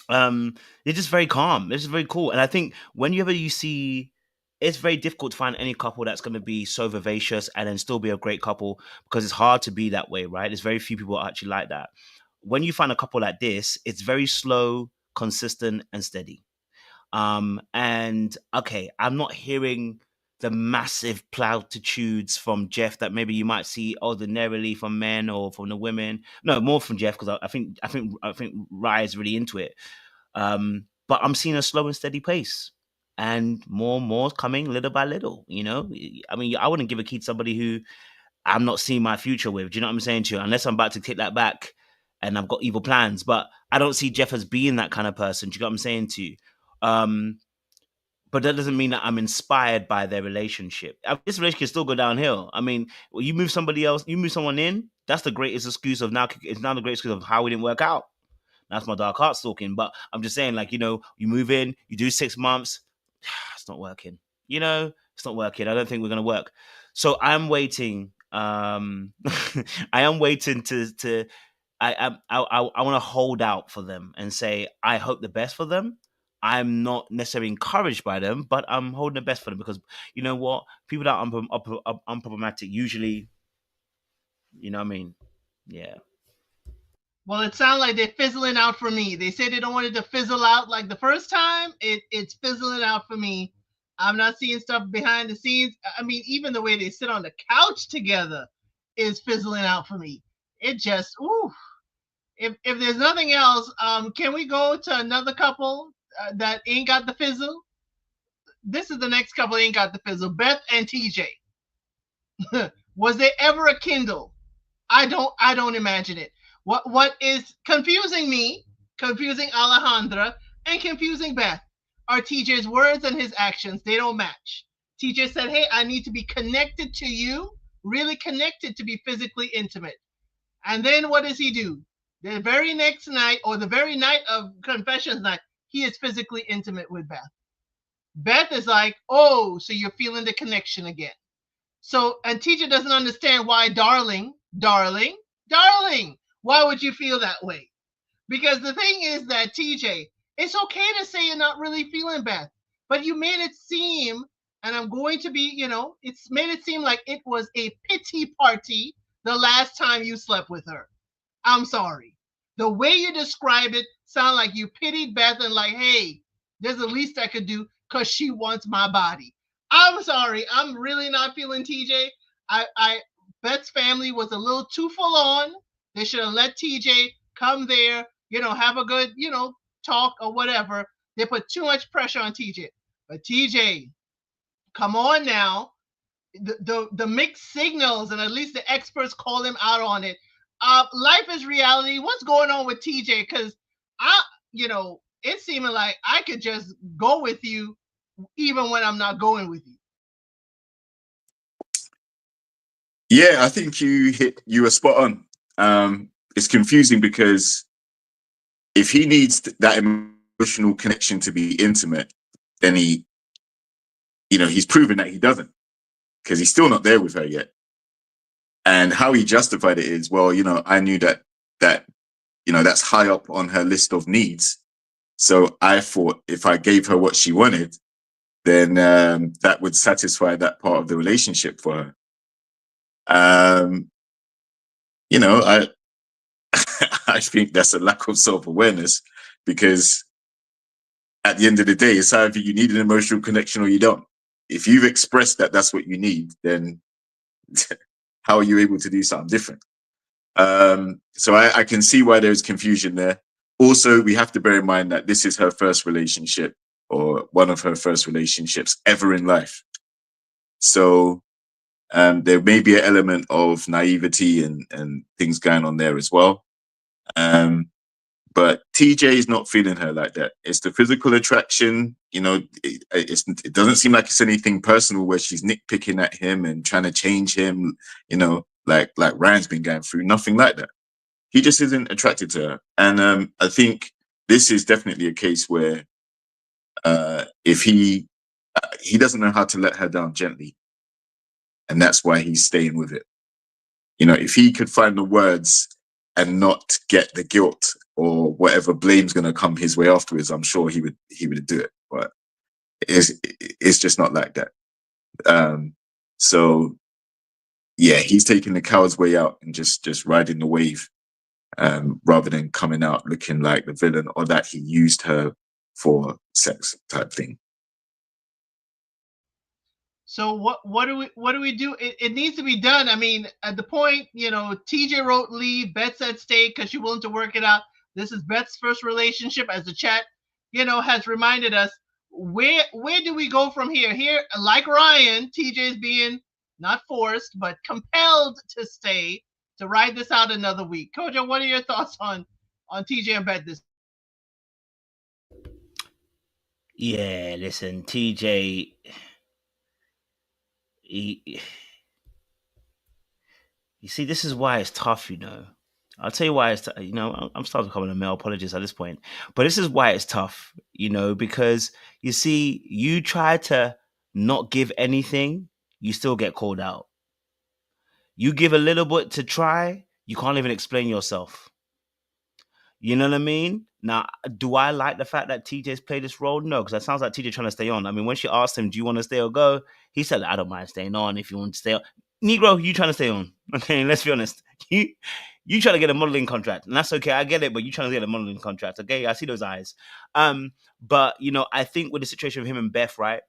Speaker 3: they're just very calm. They're just very cool. And I think whenever you see, it's very difficult to find any couple that's going to be so vivacious and then still be a great couple, because it's hard to be that way, right? There's very few people actually like that. When you find a couple like this, it's very slow, consistent, and steady. And okay, I'm not hearing the massive platitudes from Jeff that maybe you might see ordinarily from men or from the women. No, more from Jeff, because I think Rhi is really into it. But I'm seeing a slow and steady pace, and more coming little by little. I mean, I wouldn't give a key to somebody who I'm not seeing my future with. Do you know what I'm saying to you? Unless I'm about to take that back and I've got evil plans. But I don't see Jeff as being that kind of person. Do you know what I'm saying to you? But that doesn't mean that I'm inspired by their relationship. This relationship can still go downhill. I mean, you move someone in, that's the greatest excuse of now. It's now the greatest excuse of how we didn't work out. That's my dark heart talking. But I'm just saying, like, you move in, you do 6 months, it's not working. It's not working. I don't think we're gonna work. So I'm waiting. I am waiting to. I want to hold out for them and say I hope the best for them. I'm not necessarily encouraged by them, but I'm holding the best for them because you know what? People that are unproblematic usually, you know what I mean? Yeah.
Speaker 1: Well, it sounds like they're fizzling out for me. They say they don't want it to fizzle out like the first time. It's fizzling out for me. I'm not seeing stuff behind the scenes. I mean, even the way they sit on the couch together is fizzling out for me. It just, ooh. If there's nothing else, can we go to another couple that ain't got the fizzle? This is the next couple ain't got the fizzle. Beth and TJ. Was there ever a Kindle? I don't imagine it. What is confusing me, confusing Alejandra, and confusing Beth are TJ's words and his actions. They don't match. TJ said, "Hey, I need to be connected to you really connected to be physically intimate. And then what does he do? The very next night, or the very night of confessions night, he is physically intimate with Beth. Beth is like, oh, so you're feeling the connection again. So, and TJ doesn't understand why, darling, why would you feel that way? Because the thing is that TJ, it's okay to say you're not really feeling Beth, but you made it seem, and I'm going to be, it's made it seem like it was a pity party the last time you slept with her. I'm sorry. The way you described it sound like you pitied Beth and like, hey, there's the least I could do because she wants my body. I'm sorry. I'm really not feeling TJ. Beth's family was a little too full on. They should have let TJ come there, have a good, talk or whatever. They put too much pressure on TJ. But TJ, come on now. The mixed signals, and at least the experts call him out on it. Life is reality. What's going on with TJ? Because it's seeming like I could just go with you even when I'm not going with you.
Speaker 2: Yeah, I think you were spot on. It's confusing because if he needs that emotional connection to be intimate, then he's proven that he doesn't, because he's still not there with her yet. And how he justified it is, well, I knew that that's high up on her list of needs. So I thought if I gave her what she wanted, then that would satisfy that part of the relationship for her. I I think that's a lack of self-awareness, because at the end of the day, it's either you need an emotional connection or you don't. If you've expressed that that's what you need, then how are you able to do something different? So I can see why there's confusion there. Also, we have to bear in mind that this is her first relationship, or one of her first relationships ever in life. So there may be an element of naivety and things going on there as well. But TJ is not feeling her like that. It's the physical attraction. It doesn't seem like it's anything personal where she's nitpicking at him and trying to change him, like Ryan's been going through. Nothing like that. He just isn't attracted to her. And I think this is definitely a case where if he doesn't know how to let her down gently, and that's why he's staying with it. If he could find the words and not get the guilt or whatever blame's going to come his way afterwards, I'm sure he would do it. But it's just not like that. So yeah, he's taking the coward's way out and just riding the wave, rather than coming out looking like the villain, or that he used her for sex type thing.
Speaker 1: So what do we do? It needs to be done. I mean, at the point, TJ wrote leave, Beth said stay because she's willing to work it out. This is Beth's first relationship, as the chat, has reminded us. Where do we go from here? Here, like Ryan, TJ is being not forced, but compelled to stay to ride this out another week. Kojo, what are your thoughts on TJ and Beth this?
Speaker 3: Yeah, listen, TJ, you see, this is why it's tough, I'll tell you why it's I'm starting to become a male apologist at this point, but this is why it's tough, because you see, you try to not give anything, you still get called out. You give a little bit to try, you can't even explain yourself. You know what I mean? Now, do I like the fact that TJ's played this role? No, because that sounds like TJ trying to stay on. I mean, when she asked him, do you want to stay or go? He said, I don't mind staying on if you want to stay on. Negro, you trying to stay on. Okay, let's be honest. You trying to get a modeling contract. And that's okay, I get it, but you trying to get a modeling contract. Okay, I see those eyes. But, I think with the situation of him and Beth, right?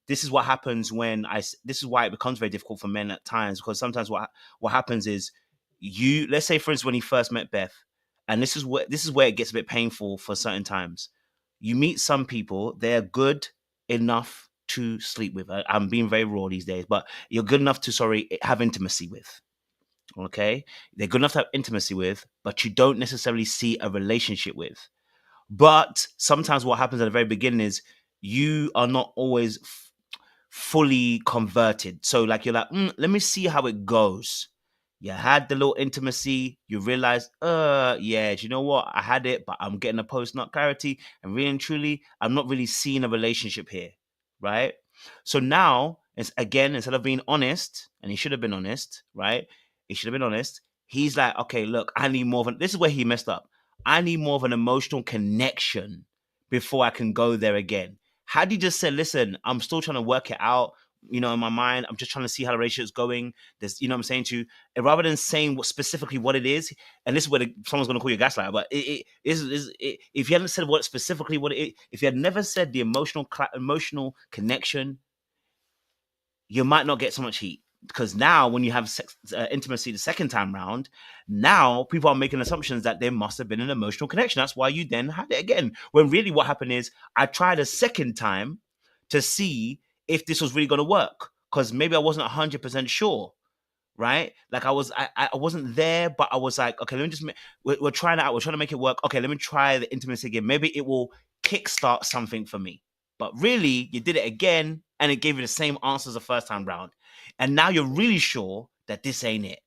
Speaker 3: This is what happens this is why it becomes very difficult for men at times, because sometimes what happens is let's say, for instance, when he first met Beth, and this is where it gets a bit painful for certain times. You meet some people, they're good enough to sleep with. I'm being very raw these days, but you're good enough to, have intimacy with. Okay? They're good enough to have intimacy with, but you don't necessarily see a relationship with. But sometimes what happens at the very beginning is you are not always fully converted. So like you're like, let me see how it goes. You had the little intimacy, you realize, yeah, do you know what? I had it, but I'm getting a post-nut clarity, and really and truly, I'm not really seeing a relationship here, right? So now, it's again, instead of being honest, and he should have been honest, right? He should have been honest. He's like, okay, look, I need more of this is where he messed up. I need more of an emotional connection before I can go there again. Had he just said, listen, I'm still trying to work it out, in my mind, I'm just trying to see how the relationship's going. There's, what I'm saying to you, rather than saying specifically what it is, and this is where someone's going to call you a gaslighter, but if you hadn't said what specifically what it is, if you had never said the emotional connection, you might not get so much heat. Because now when you have intimacy the second time round, now people are making assumptions that there must have been an emotional connection. That's why you then had it again. When really what happened is I tried a second time to see if this was really going to work. Because maybe I wasn't 100% sure, right? Like I wasn't there, but I was like, okay, let me just, we're trying it out. We're trying to make it work. Okay, let me try the intimacy again. Maybe it will kickstart something for me. But really, you did it again, and it gave you the same answer as the first time round. And now you're really sure that this ain't it.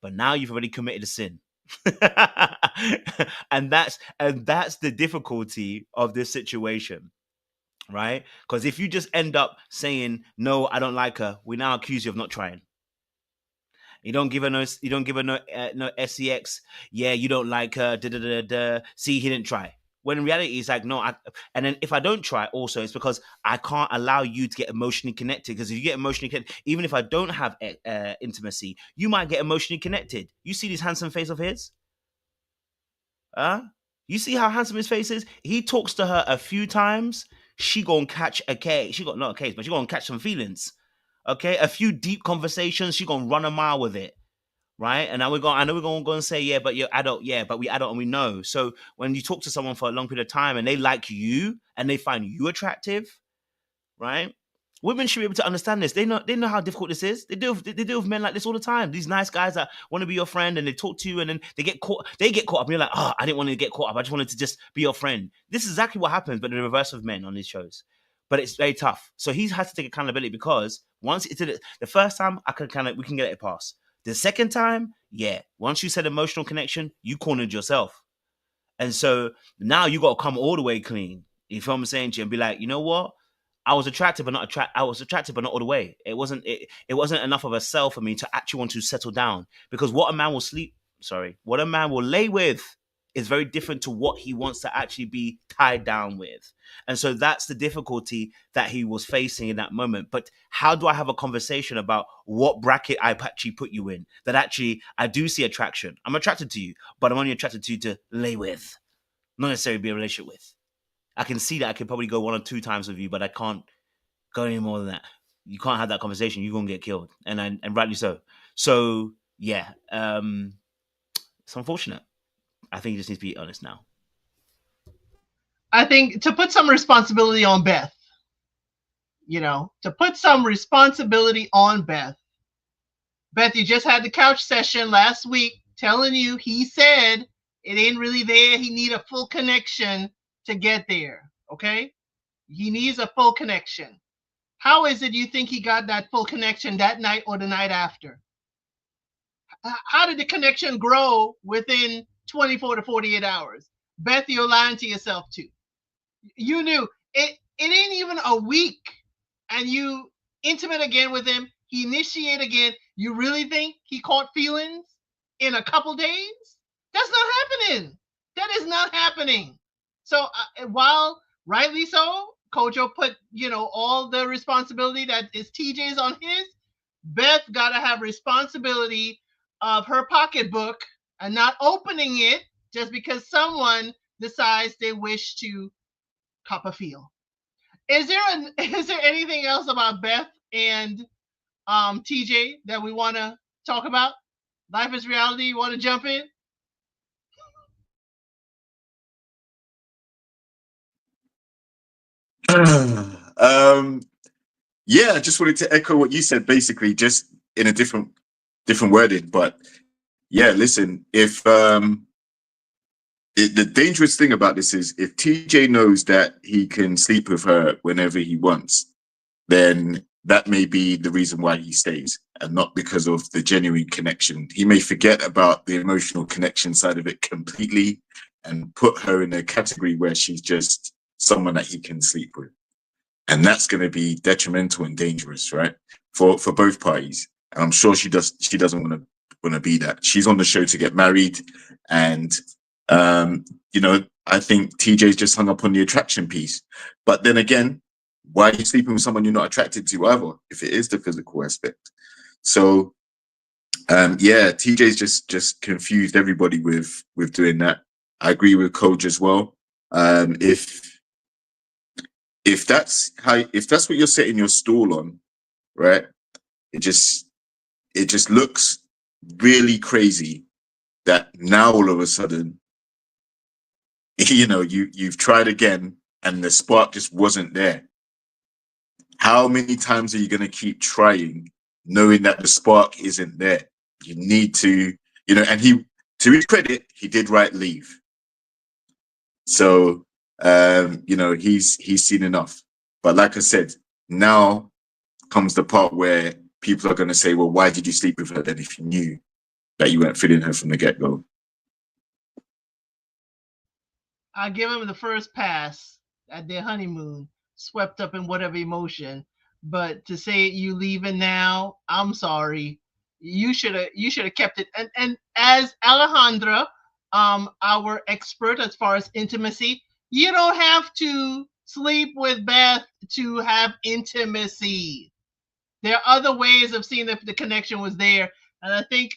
Speaker 3: But now you've already committed a sin. and that's the difficulty of this situation, right? Because if you just end up saying, no, I don't like her, we now accuse you of not trying. You don't give her no sex. Yeah, you don't like her. See, he didn't try. When in reality, it's like, no. And then if I don't try, also, it's because I can't allow you to get emotionally connected. Because if you get emotionally connected, even if I don't have intimacy, you might get emotionally connected. You see this handsome face of his? You see how handsome his face is? He talks to her a few times. She gonna catch a case. She got not a case, but she gonna catch some feelings. Okay, a few deep conversations. She gonna run a mile with it. Right. And now I know we're going to go and say, yeah, but you're adult. Yeah, but we adult and we know. So when you talk to someone for a long period of time and they like you and they find you attractive, right? Women should be able to understand this. They know how difficult this is. They deal with men like this all the time. These nice guys that want to be your friend and they talk to you and then they get caught up and you're like, oh, I didn't want to get caught up. I just wanted to just be your friend. This is exactly what happens, but the reverse of men on these shows. But it's very tough. So he has to take accountability because once it's the first time we can get it past. The second time, yeah, once you said emotional connection, you cornered yourself. And so now you got to come all the way clean. You feel what I'm saying to you? And be like, you know what? I was attracted, but not all the way. It wasn't enough of a sell for me to actually want to settle down. Because what a man will lay with is very different to what he wants to actually be tied down with. And so that's the difficulty that he was facing in that moment. But how do I have a conversation about what bracket I actually put you in? That actually I do see attraction. I'm attracted to you, but I'm only attracted to you to lay with, not necessarily be in a relationship with. I can see that I can probably go 1 or 2 times with you, but I can't go any more than that. You can't have that conversation. You're going to get killed. And rightly so. So, yeah, it's unfortunate. I think you just need to be honest now.
Speaker 1: I think to put some responsibility on Beth, Beth, you just had the couch session last week telling you he said it ain't really there. He need a full connection to get there. Okay? He needs a full connection. How is it you think he got that full connection that night or the night after? How did the connection grow within 24 to 48 hours? Beth, you're lying to yourself too. You knew it ain't even a week and you intimate again with him. He initiate again. You really think he caught feelings in a couple days? That's not happening. That is not happening. So while rightly so, Kojo put, all the responsibility that is TJ's on his, Beth got to have responsibility of her pocketbook and not opening it just because someone decides they wish to cop a feel. Is there anything else about Beth and TJ that we want to talk about? Life is reality. You want to jump in?
Speaker 2: Yeah, I just wanted to echo what you said, basically, just in a different wording. But yeah, listen, if the dangerous thing about this is if TJ knows that he can sleep with her whenever he wants, then that may be the reason why he stays, and not because of the genuine connection. He may forget about the emotional connection side of it completely and put her in a category where she's just someone that he can sleep with. And that's going to be detrimental and dangerous, right? For both parties. And I'm sure she doesn't want to be that. She's on the show to get married, and I think TJ's just hung up on the attraction piece. But then again, why are you sleeping with someone you're not attracted to either, if it is the physical aspect? So TJ's just confused everybody with doing that. I agree with Coach as well. If that's what you're setting your stall on, right? It just looks really crazy that now all of a sudden, you've tried again and the spark just wasn't there. How many times are you going to keep trying, knowing that the spark isn't there? You need to, and he, to his credit, he did write leave. So, he's seen enough. But like I said, now comes the part where people are going to say, well, why did you sleep with her then if you knew that you weren't feeling her from the get-go?
Speaker 1: I give him the first pass at their honeymoon, swept up in whatever emotion. But to say you leaving now, I'm sorry. You should have kept it. And as Alejandra, our expert as far as intimacy, you don't have to sleep with Beth to have intimacy. There are other ways of seeing if the connection was there. And I think,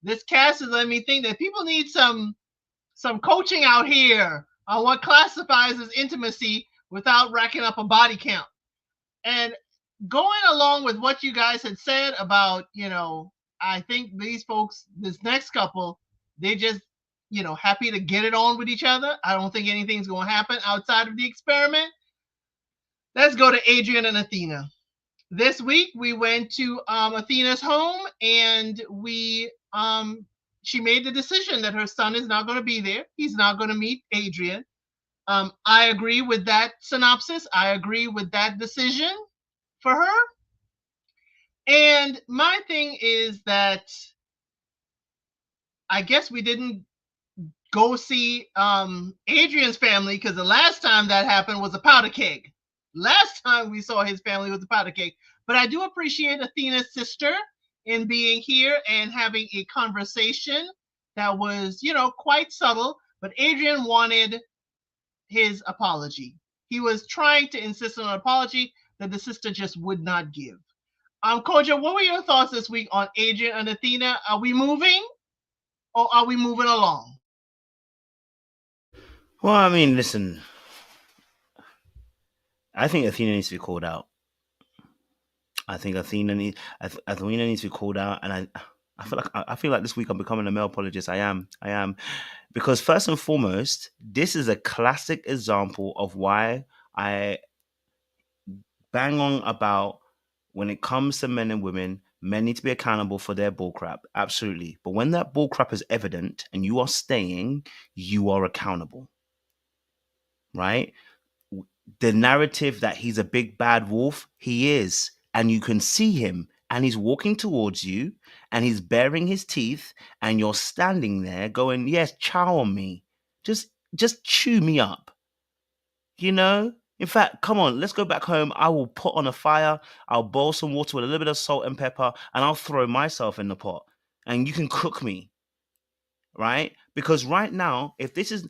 Speaker 1: this cast is letting me think that people need some coaching out here on what classifies as intimacy without racking up a body count. And going along with what you guys had said about, I think these folks, this next couple, they just, happy to get it on with each other. I don't think anything's going to happen outside of the experiment. Let's go to Adrian and Awhina. This week we went to Athena's home, and she made the decision that her son is not going to be there. He's not going to meet Adrian. I agree with that synopsis. I agree with that decision for her. And my thing is that I guess we didn't go see Adrian's family, because the last time that happened was a powder keg. Last time we saw his family was a powder keg. But I do appreciate Athena's sister in being here and having a conversation that was, quite subtle. But Adrian wanted his apology. He was trying to insist on an apology that the sister just would not give. Koja, what were your thoughts this week on Adrian and Awhina? Are we moving, or are we moving along?
Speaker 3: Well, I mean, listen, I think Awhina needs to be called out. I think Awhina needs to be called out, and I feel like this week I'm becoming a male apologist. I am, because first and foremost, this is a classic example of why I bang on about when it comes to men and women. Men need to be accountable for their bullcrap, absolutely. But when that bullcrap is evident and you are staying, you are accountable, right? The narrative that he's a big bad wolf, he is, and you can see him, and he's walking towards you, and he's baring his teeth, and you're standing there going, yes, chow on me, just chew me up, in fact, come on, let's go back home. I will put on a fire, I'll boil some water with a little bit of salt and pepper, and I'll throw myself in the pot, and you can cook me, right? Because right now, if this is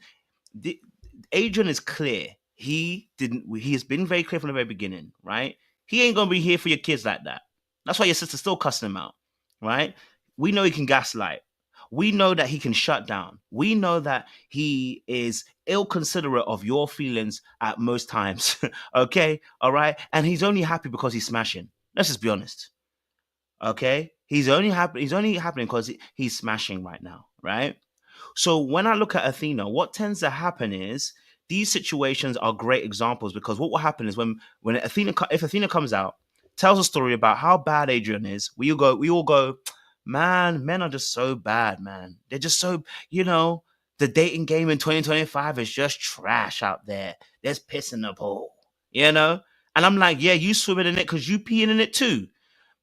Speaker 3: Adrian is clear. He has been very clear from the very beginning, right? He ain't gonna be here for your kids like that. That's why your sister's still cussing him out, right? We know he can gaslight. We know that he can shut down. We know that he is ill-considerate of your feelings at most times. Okay, all right? And he's only happy because he's smashing. Let's just be honest. Okay? He's only happening because he's smashing right now, right? So when I look at Awhina, what tends to happen is these situations are great examples, because what will happen is when if Awhina comes out, tells a story about how bad Adrian is, we all go, man, men are just so bad, man. They're just so, the dating game in 2025 is just trash out there. There's piss in the pool, And I'm like, yeah, you swimming in it because you peeing in it too.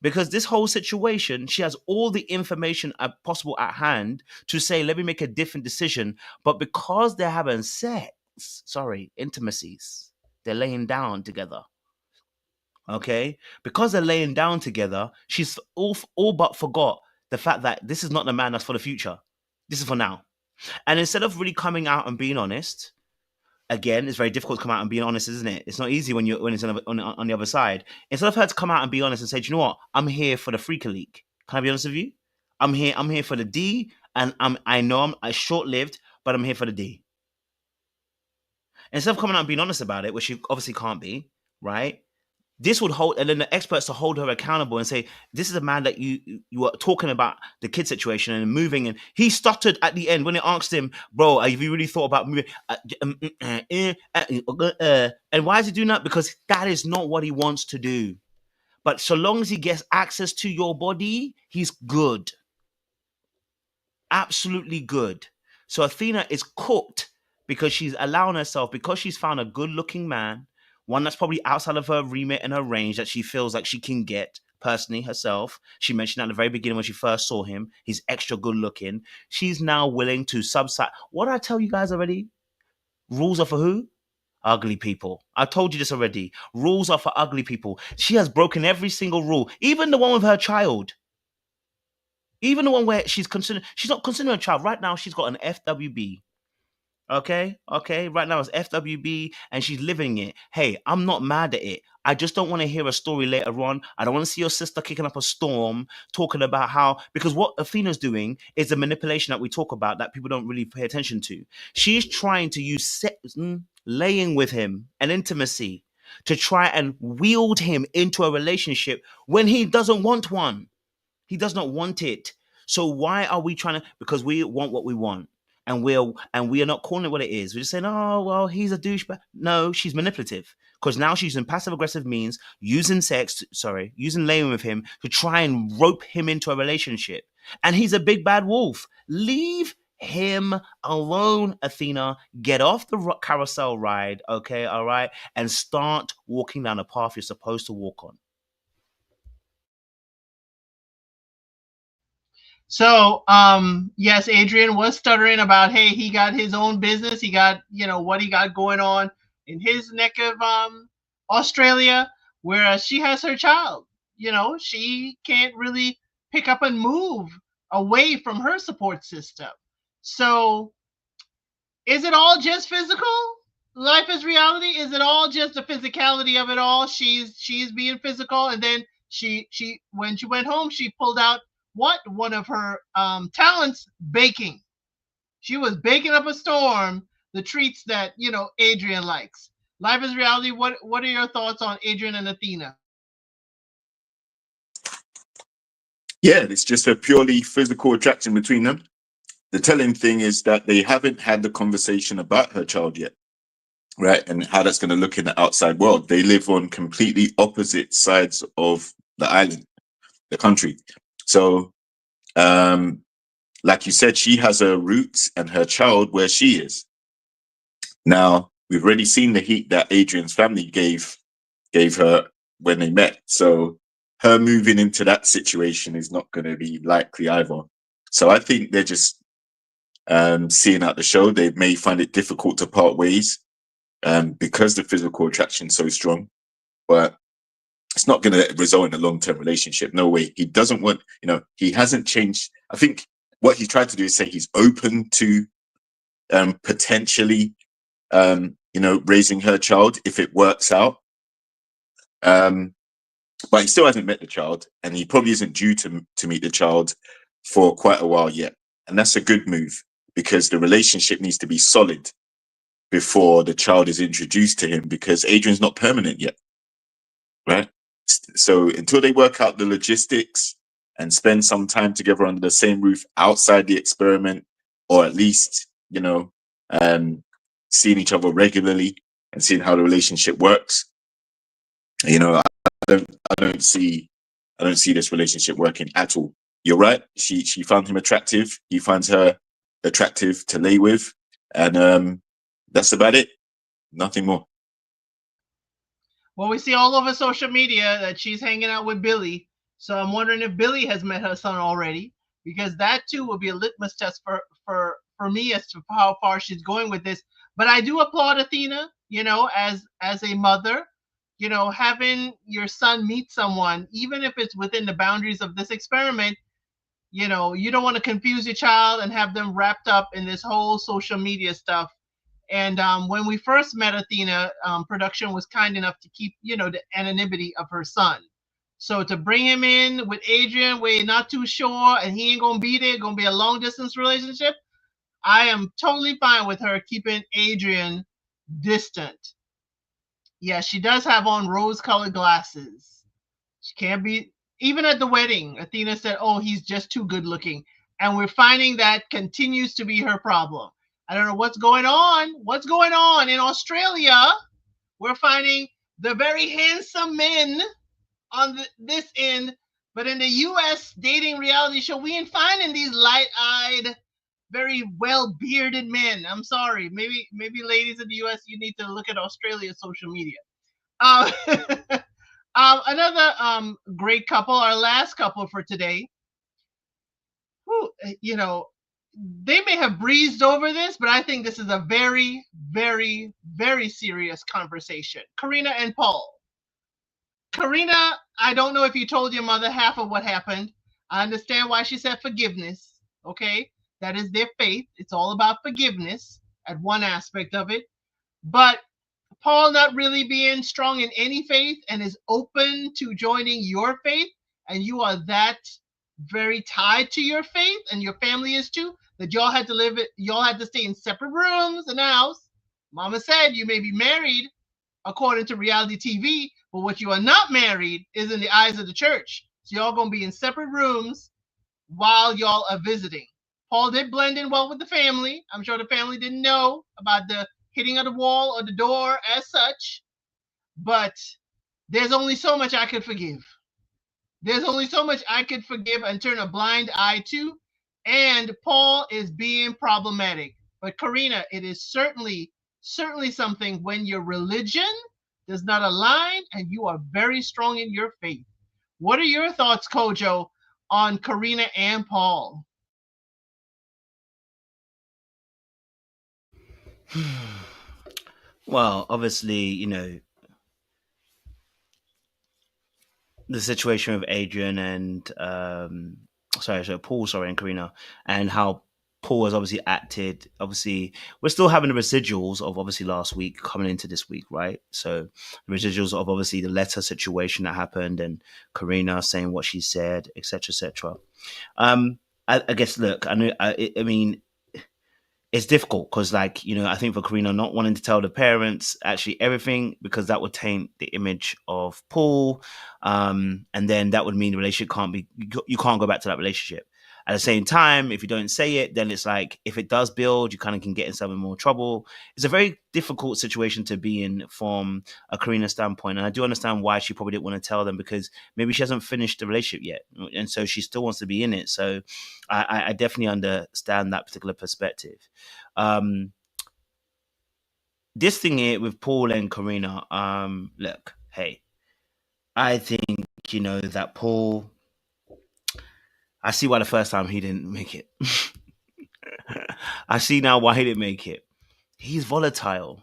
Speaker 3: Because this whole situation, she has all the information possible at hand to say, let me make a different decision. But because they're having intimacies, they're laying down together. Okay? Because they're laying down together, she's all but forgot the fact that this is not the man that's for the future. This is for now. And instead of really coming out and being honest, again, it's very difficult to come out and be honest, isn't it? It's not easy when it's on the other side. Instead of her to come out and be honest and say, do you know what? I'm here for the freaker league. Can I be honest with you? I'm here for the D, and I know I'm short-lived, but I'm here for the D. Instead of coming out and being honest about it, which you obviously can't be, right? This would hold, and then the experts to hold her accountable and say, this is a man that you were talking about the kid situation and moving, and he stuttered at the end when they asked him, bro, have you really thought about moving? And why is he doing that? Because that is not what he wants to do. But so long as he gets access to your body, he's good. Absolutely good. So Athena is cooked because she's allowing herself, because she's found a good looking man, one that's probably outside of her remit and her range that she feels like she can get personally herself. She mentioned at the very beginning when she first saw him, he's extra good looking. She's now willing to subside. What did I tell you guys already? Rules are for who? Ugly people. I told you this already. Rules are for ugly people. She has broken every single rule, even the one with her child. Even the one where she's not considering a child. Right now, she's got an FWB. Okay. Right now it's FWB and she's living it. Hey, I'm not mad at it. I just don't want to hear a story later on. I don't want to see your sister kicking up a storm, talking about how, because what Athena's doing is the manipulation that we talk about that people don't really pay attention to. She's trying to use laying with him and intimacy to try and wield him into a relationship when he doesn't want one. He does not want it. So why are we trying to? Because we want what we want. And we are not calling it what it is. We're just saying, oh, well, he's a douchebag. No, she's manipulative. Because now she's using passive-aggressive means, using laying with him to try and rope him into a relationship. And he's a big bad wolf. Leave him alone, Athena. Get off the carousel ride, okay, all right? And start walking down the path you're supposed to walk on.
Speaker 1: So, yes, Adrian was stuttering about, hey, he got his own business. He got, what he got going on in his neck of Australia, whereas she has her child. She can't really pick up and move away from her support system. So, is it all just physical? Life is reality. Is it all just the physicality of it all? She's being physical, and then she when she went home, she pulled out one of her talents, baking. She was baking up a storm, the treats that Adrian likes. Life is reality. What are your thoughts on Adrian and Athena?
Speaker 2: Yeah, it's just a purely physical attraction between them. The telling thing is that they haven't had the conversation about her child yet, right? And how that's going to look in the outside world. They live on completely opposite sides of the island, the country. So, like you said, she has her roots and her child where she is. Now, we've already seen the heat that Adrian's family gave her when they met. So her moving into that situation is not going to be likely either. So I think they're just seeing out the show. They may find it difficult to part ways because the physical attraction is so strong, but it's not going to result in a long-term relationship. No way. He doesn't want, he hasn't changed. I think what he tried to do is say he's open to potentially, raising her child if it works out. But he still hasn't met the child, and he probably isn't due to meet the child for quite a while yet. And that's a good move because the relationship needs to be solid before the child is introduced to him, because Adrian's not permanent yet, right? So until they work out the logistics and spend some time together under the same roof outside the experiment, or at least, seeing each other regularly and seeing how the relationship works, I don't see this relationship working at all. You're right. She found him attractive. He finds her attractive to lay with, and that's about it. Nothing more.
Speaker 1: Well, we see all over social media that she's hanging out with Billy. So I'm wondering if Billy has met her son already, because that too will be a litmus test for me as to how far she's going with this. But I do applaud Athena, as a mother, having your son meet someone, even if it's within the boundaries of this experiment. You don't want to confuse your child and have them wrapped up in this whole social media stuff. And when we first met Athena, production was kind enough to keep, the anonymity of her son. So to bring him in with Adrian, where you're not too sure and he ain't gonna be there, gonna be a long distance relationship, I am totally fine with her keeping Adrian distant. Yeah, she does have on rose-colored glasses. She can't be, even at the wedding. Athena said, "Oh, he's just too good looking," and we're finding that continues to be her problem. I don't know what's going on. What's going on in Australia? We're finding the very handsome men on this end, but in the U.S. dating reality show, we ain't finding these light-eyed, very well-bearded men. I'm sorry. Maybe ladies in the U.S., you need to look at Australia's social media. Um, another great couple, our last couple for today, who, they may have breezed over this, but I think this is a very, very, very serious conversation. Karina and Paul. Karina, I don't know if you told your mother half of what happened. I understand why she said forgiveness. Okay. That is their faith. It's all about forgiveness at one aspect of it. But Paul not really being strong in any faith and is open to joining your faith, and you are that very tied to your faith, and your family is too, that y'all had to stay in separate rooms in the house. Mama said you may be married according to reality TV, but what you are not married is in the eyes of the church. So y'all gonna be in separate rooms while y'all are visiting. Paul did blend in well with the family. I'm sure the family didn't know about the hitting of the wall or the door as such, but there's only so much I could forgive. There's only so much I could forgive and turn a blind eye to. And Paul is being problematic. But Karina, it is certainly something when your religion does not align and you are very strong in your faith. What are your thoughts, Kojo, on Karina and Paul?
Speaker 3: Well, obviously, the situation with Adrian and Paul, and Karina, and how Paul has obviously acted. Obviously, we're still having the residuals of obviously last week coming into this week, right? So the residuals of obviously the letter situation that happened and Karina saying what she said, etc., etc. I guess, look, I mean, it's difficult because, like, I think for Karina not wanting to tell the parents actually everything, because that would taint the image of Paul, and then that would mean the relationship you can't go back to that relationship. At the same time, if you don't say it, then it's like, if it does build, you kind of can get in some more trouble. It's a very difficult situation to be in from a Karina standpoint, and I do understand why she probably didn't want to tell them, because maybe she hasn't finished the relationship yet, and so she still wants to be in it. So I definitely understand that particular perspective. This thing here with Paul and Karina, look, hey, I think, that Paul, I see why the first time he didn't make it. I see now why he didn't make it. He's volatile.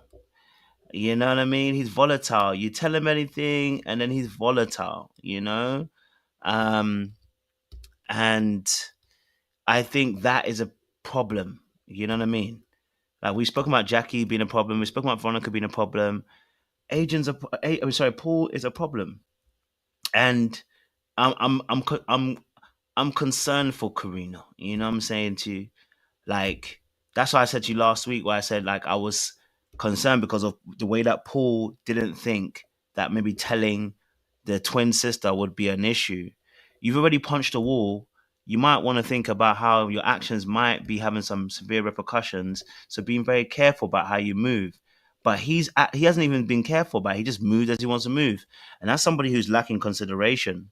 Speaker 3: You know what I mean? He's volatile. You tell him anything and then he's volatile, Um, and I think that is a problem. You know what I mean? Like, we've spoken about Jacqui being a problem. We've spoken about Veronica being a problem. Paul is a problem, and I'm concerned for Karina. You know what I'm saying to you? Like, that's why I said to you last week, where I said, like, I was concerned because of the way that Paul didn't think that maybe telling the twin sister would be an issue. You've already punched a wall. You might want to think about how your actions might be having some severe repercussions. So being very careful about how you move. But he hasn't even been careful about it. He just moved as he wants to move. And that's somebody who's lacking consideration.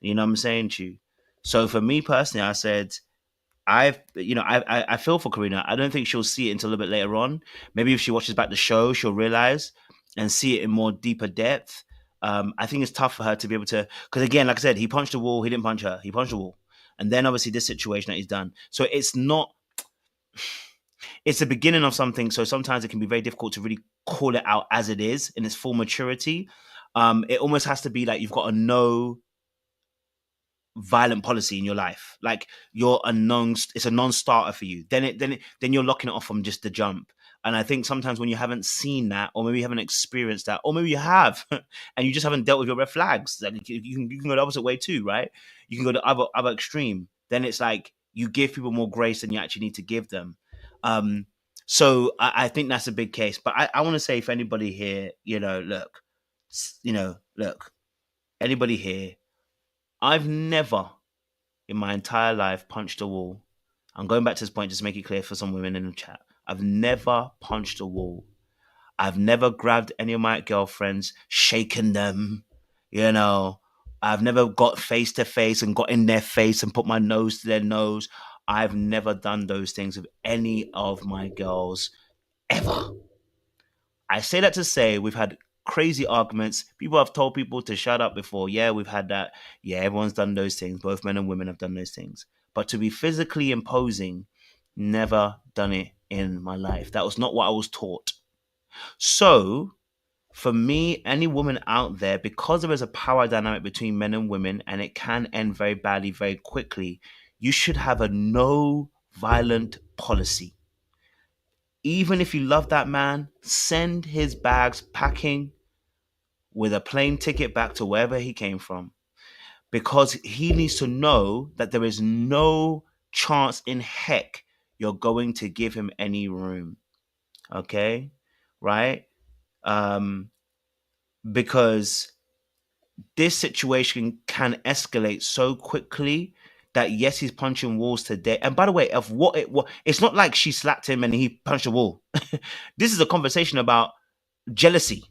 Speaker 3: You know what I'm saying to you? So for me personally, I said, I feel for Karina. I don't think she'll see it until a little bit later on. Maybe if she watches back the show, she'll realize and see it in more deeper depth. I think it's tough for her to be able to, because again, like I said, he punched the wall, he didn't punch her, he punched the wall. And then obviously this situation that he's done. So it's not, it's the beginning of something. So sometimes it can be very difficult to really call it out as it is in its full maturity. It almost has to be like you've got to know violent policy in your life, like it's a non-starter for you, then you're locking it off from just the jump. And I think sometimes when you haven't seen that, or maybe you haven't experienced that, or maybe you have and you just haven't dealt with your red flags, like you can go the opposite way too, right? You can go the other extreme. Then it's like you give people more grace than you actually need to give them. So I think that's a big case. But I want to say, if anybody here, look, anybody here, I've never in my entire life punched a wall. I'm going back to this point just to make it clear for some women in the chat. I've never punched a wall. I've never grabbed any of my girlfriends, shaken them, you know. I've never got face to face and got in their face and put my nose to their nose. I've never done those things with any of my girls ever. I say that to say we've had crazy arguments. People have told people to shut up before. Yeah, we've had that. Yeah, everyone's done those things. Both men and women have done those things. But to be physically imposing, never done it in my life. That was not what I was taught. So, for me, any woman out there, because there is a power dynamic between men and women, and it can end very badly, very quickly, you should have a no violent policy. Even if you love that man, send his bags packing with a plane ticket back to wherever he came from, because he needs to know that there is no chance in heck you're going to give him any room. Okay? Right? Because this situation can escalate so quickly that yes, he's punching walls today. And by the way, of what it was, it's not like she slapped him and he punched a wall. This is a conversation about jealousy.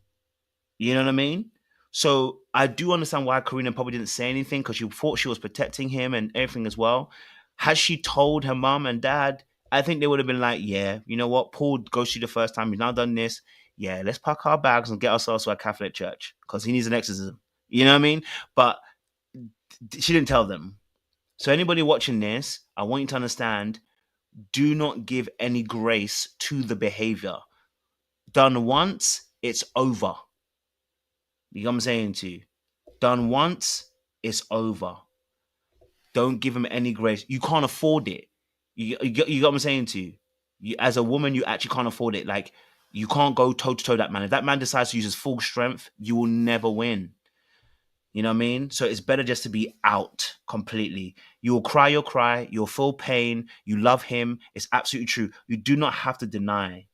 Speaker 3: You know what I mean? So I do understand why Karina probably didn't say anything, because she thought she was protecting him and everything as well. Had she told her mom and dad, I think they would have been like, yeah, you know what? Paul goes to the first time. He's now done this. Yeah, let's pack our bags and get ourselves to a Catholic church because he needs an exorcism. You know what I mean? But she didn't tell them. So anybody watching this, I want you to understand, do not give any grace to the behavior. Done once, it's over. You know what I'm saying to you? Done once, it's over. Don't give him any grace. You can't afford it. You got what I'm saying to you? As a woman, you actually can't afford it. Like, you can't go toe to toe that man. If that man decides to use his full strength, you will never win. You know what I mean? So it's better just to be out completely. You will cry your cry. You'll feel pain. You love him. It's absolutely true. You do not have to deny.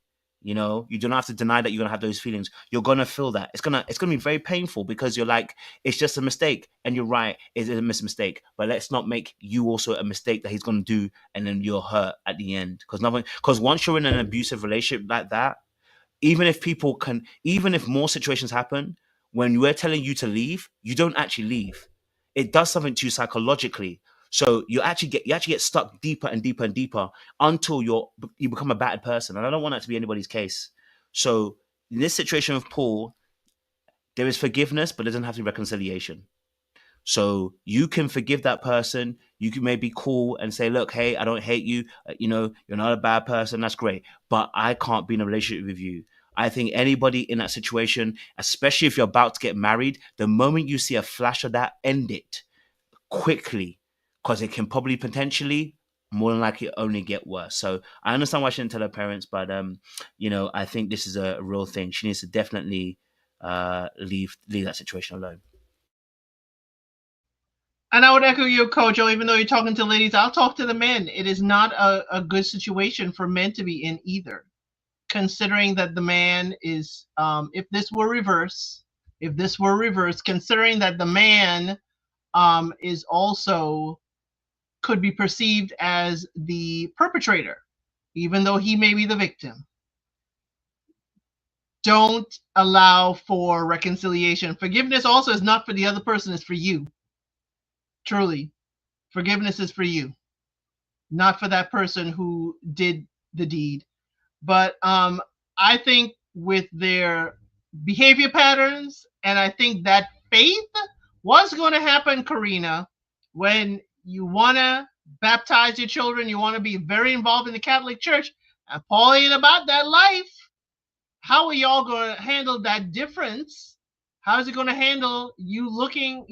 Speaker 3: You know, you don't have to deny that you're gonna have those feelings. You're gonna feel that. It's gonna be very painful, because you're like, it's just a mistake. And you're right, it's a mistake. But let's not make you also a mistake that he's gonna do, and then you're hurt at the end. Because once you're in an abusive relationship like that, even if more situations happen, when we're telling you to leave, you don't actually leave. It does something to you psychologically. So you actually get stuck deeper and deeper and deeper until you become a battered person. And I don't want that to be anybody's case. So in this situation with Paul, there is forgiveness, but there doesn't have to be reconciliation. So you can forgive that person. You can maybe call and say, look, hey, I don't hate you. You're not a bad person. That's great. But I can't be in a relationship with you. I think anybody in that situation, especially if you're about to get married, the moment you see a flash of that, end it quickly, because it can probably potentially, more than likely, only get worse. So I understand why she didn't tell her parents, but I think this is a real thing. She needs to definitely leave that situation alone.
Speaker 1: And I would echo you, Kojo, even though you're talking to ladies, I'll talk to the men. It is not a good situation for men to be in either, considering that the man is, if this were reverse, considering that the man is also could be perceived as the perpetrator, even though he may be the victim. Don't allow for reconciliation. Forgiveness also is not for the other person, it's for you. Truly, forgiveness is for you, not for that person who did the deed. But I think with their behavior patterns And I think that faith was going to happen, Karina, when you want to baptize your children, you want to be very involved in the Catholic Church, and Paul ain't about that life. How are y'all going to handle that difference? How is it going to handle you looking,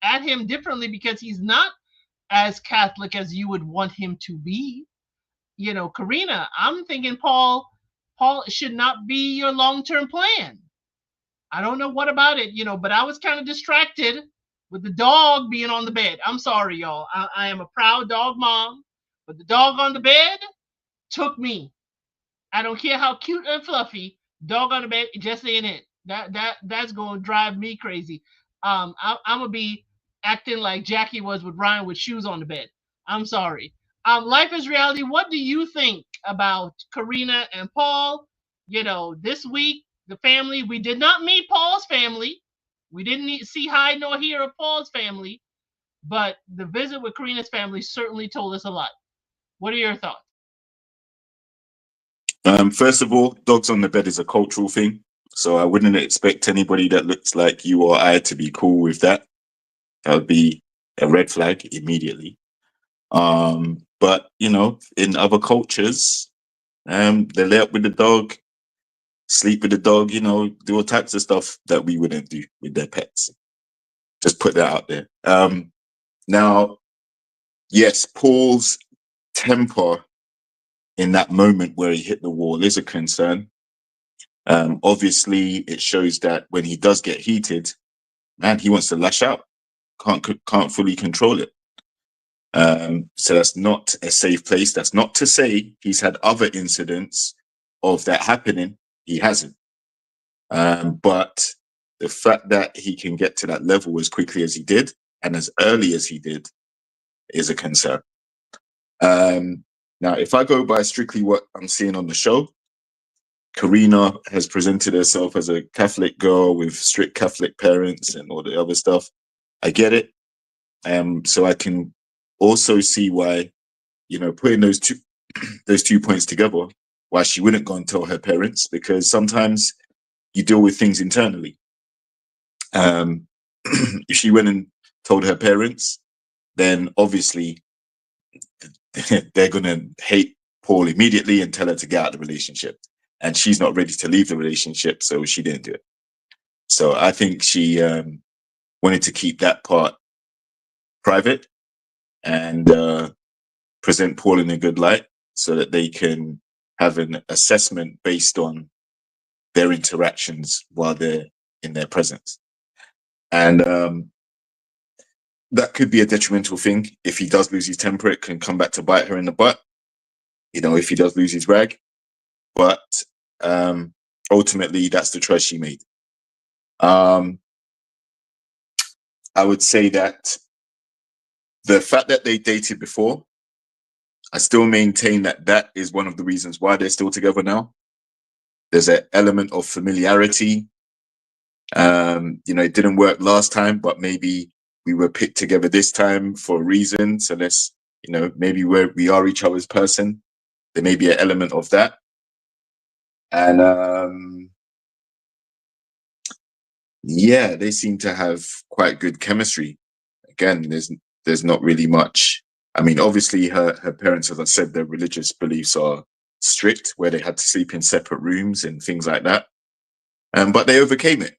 Speaker 1: at him differently because he's not as Catholic as you would want him to be? Karina, I'm thinking Paul should not be your long-term plan. I don't know what about it, but I was kind of distracted with the dog being on the bed. I'm sorry, y'all. I am a proud dog mom, but the dog on the bed took me. I don't care how cute and fluffy, dog on the bed just ain't it. That's gonna drive me crazy. I'm gonna be acting like Jacqui was with Ryan with shoes on the bed. I'm sorry. Life is reality. What do you think about Karina and Paul? This week the family. We did not meet Paul's family. We didn't see hide nor hear of Paul's family, but the visit with Karina's family certainly told us a lot. What are your thoughts?
Speaker 2: First of all, dogs on the bed is a cultural thing. So I wouldn't expect anybody that looks like you or I to be cool with that. That would be a red flag immediately. But in other cultures, they lay up with the dog, sleep with the dog, do all types of stuff that we wouldn't do with their pets. Just put that out there. Now, yes, Paul's temper in that moment where he hit the wall is a concern. Obviously, it shows that when he does get heated, man, he wants to lash out. Can't fully control it. So that's not a safe place. That's not to say he's had other incidents of that happening. He hasn't. But the fact that he can get to that level as quickly as he did and as early as he did is a concern. Now, if I go by strictly what I'm seeing on the show, Karina has presented herself as a Catholic girl with strict Catholic parents and all the other stuff. I get it. So I can also see why, putting those two points together, why she wouldn't go and tell her parents, because sometimes you deal with things internally. If she went and told her parents, then obviously they're going to hate Paul immediately and tell her to get out of the relationship. And she's not ready to leave the relationship, so she didn't do it. So I think she wanted to keep that part private and present Paul in a good light so that they can have an assessment based on their interactions while they're in their presence. And that could be a detrimental thing. If he does lose his temper, it can come back to bite her in the butt, if he does lose his rag. But ultimately, that's the choice she made. I would say that the fact that they dated before, I still maintain that that is one of the reasons why they're still together now. There's an element of familiarity. It didn't work last time, but maybe we were picked together this time for a reason. So let's, maybe we are each other's person. There may be an element of that. And yeah, they seem to have quite good chemistry. Again, there's not really much. I mean, obviously her parents, as I said, their religious beliefs are strict, where they had to sleep in separate rooms and things like that. But they overcame it.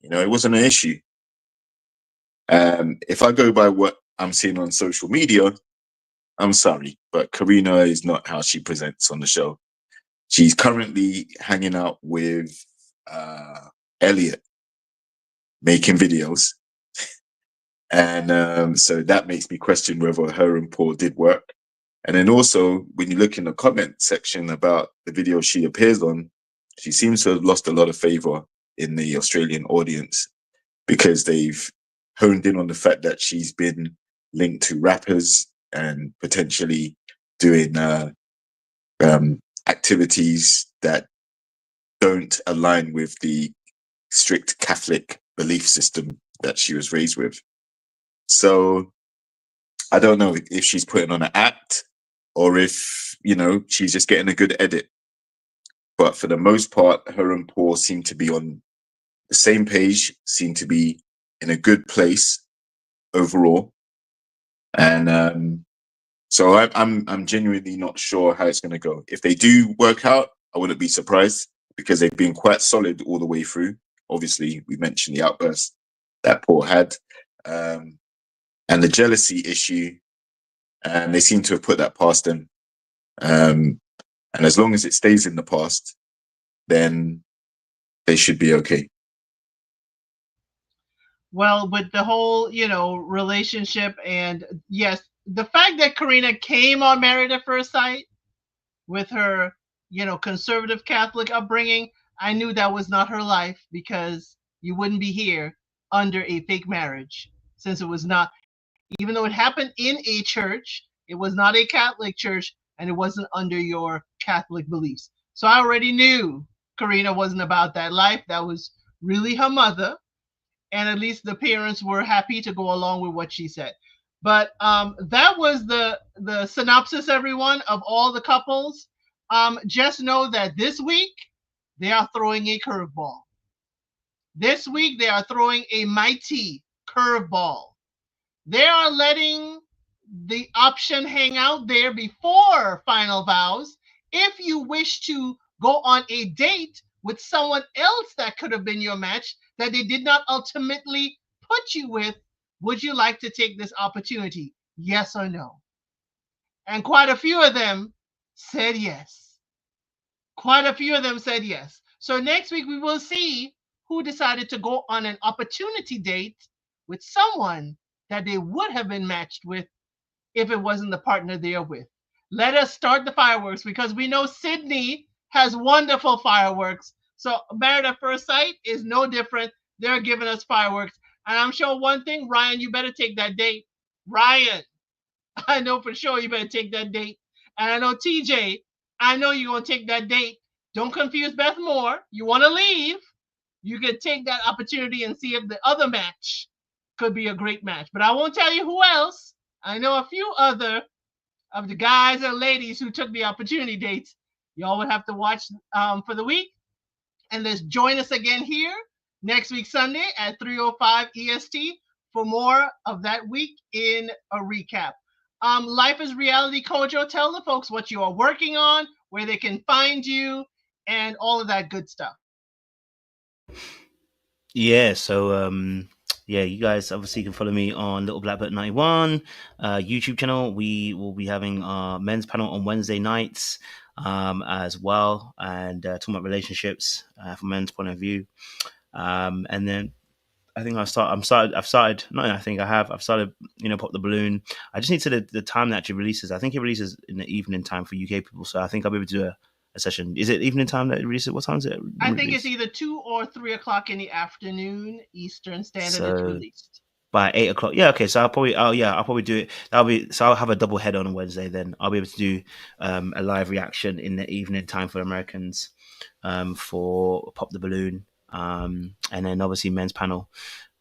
Speaker 2: It wasn't an issue. If I go by what I'm seeing on social media, I'm sorry, but Karina is not how she presents on the show. She's currently hanging out with Elliot, making videos. And so that makes me question whether her and Paul did work. And then also, when you look in the comment section about the video she appears on, she seems to have lost a lot of favor in the Australian audience because they've honed in on the fact that she's been linked to rappers and potentially doing activities that don't align with the strict Catholic belief system that she was raised with. So I don't know if she's putting on an act or if, she's just getting a good edit. But for the most part, her and Paul seem to be on the same page, seem to be in a good place overall. And so I'm genuinely not sure how it's going to go. If they do work out, I wouldn't be surprised, because they've been quite solid all the way through. Obviously, we mentioned the outburst that Paul had, and the jealousy issue, and they seem to have put that past them. And as long as it stays in the past, then they should be okay.
Speaker 1: Well, with the whole, relationship, and yes, the fact that Karina came on Married at First Sight with her, conservative Catholic upbringing, I knew that was not her life, because you wouldn't be here under a fake marriage, since it was not, even though it happened in a church, it was not a Catholic church, and it wasn't under your Catholic beliefs. So I already knew Karina wasn't about that life. That was really her mother. And at least the parents were happy to go along with what she said. But that was the synopsis, everyone, of all the couples. Just know that this week they are throwing a curveball. This week they are throwing a mighty curveball. They are letting the option hang out there before final vows. If you wish to go on a date with someone else that could have been your match that they did not ultimately put you with, would you like to take this opportunity? Yes or no? And quite a few of them said yes. Quite a few of them said yes. So next week we will see who decided to go on an opportunity date with someone that they would have been matched with if it wasn't the partner they are with. Let us start the fireworks, because we know Sydney has wonderful fireworks. So Married at First Sight is no different. They're giving us fireworks. And I'm sure one thing, Ryan, you better take that date. Ryan, I know for sure you better take that date. And I know TJ, I know you're going to take that date. Don't confuse Beth Moore. You want to leave, you can take that opportunity and see if the other match could be a great match. But I won't tell you who else. I know a few other of the guys and ladies who took the opportunity dates. Y'all would have to watch for the week. And let's join us again here next week, Sunday at 3:05 EST for more of that week in a recap. Life is Reality, Kojo. Tell the folks what you are working on, where they can find you, and all of that good stuff.
Speaker 3: Yeah, so yeah, you guys obviously can follow me on Little Blackbird 91 YouTube channel. We will be having our men's panel on Wednesday nights as well, and talking about relationships from men's point of view. And then I think I've started, Pop the Balloon. I just need to the time that actually releases. I think it releases in the evening time for UK people. So I think I'll be able to do a session. Is it evening time that it releases? What time is it?
Speaker 1: I think it's either 2 or 3 o'clock in the afternoon, Eastern Standard. It's released
Speaker 3: by 8 o'clock. Yeah, okay. So I'll probably do it. I'll have a double head on Wednesday. Then I'll be able to do a live reaction in the evening time for Americans for Pop the Balloon. And then obviously men's panel,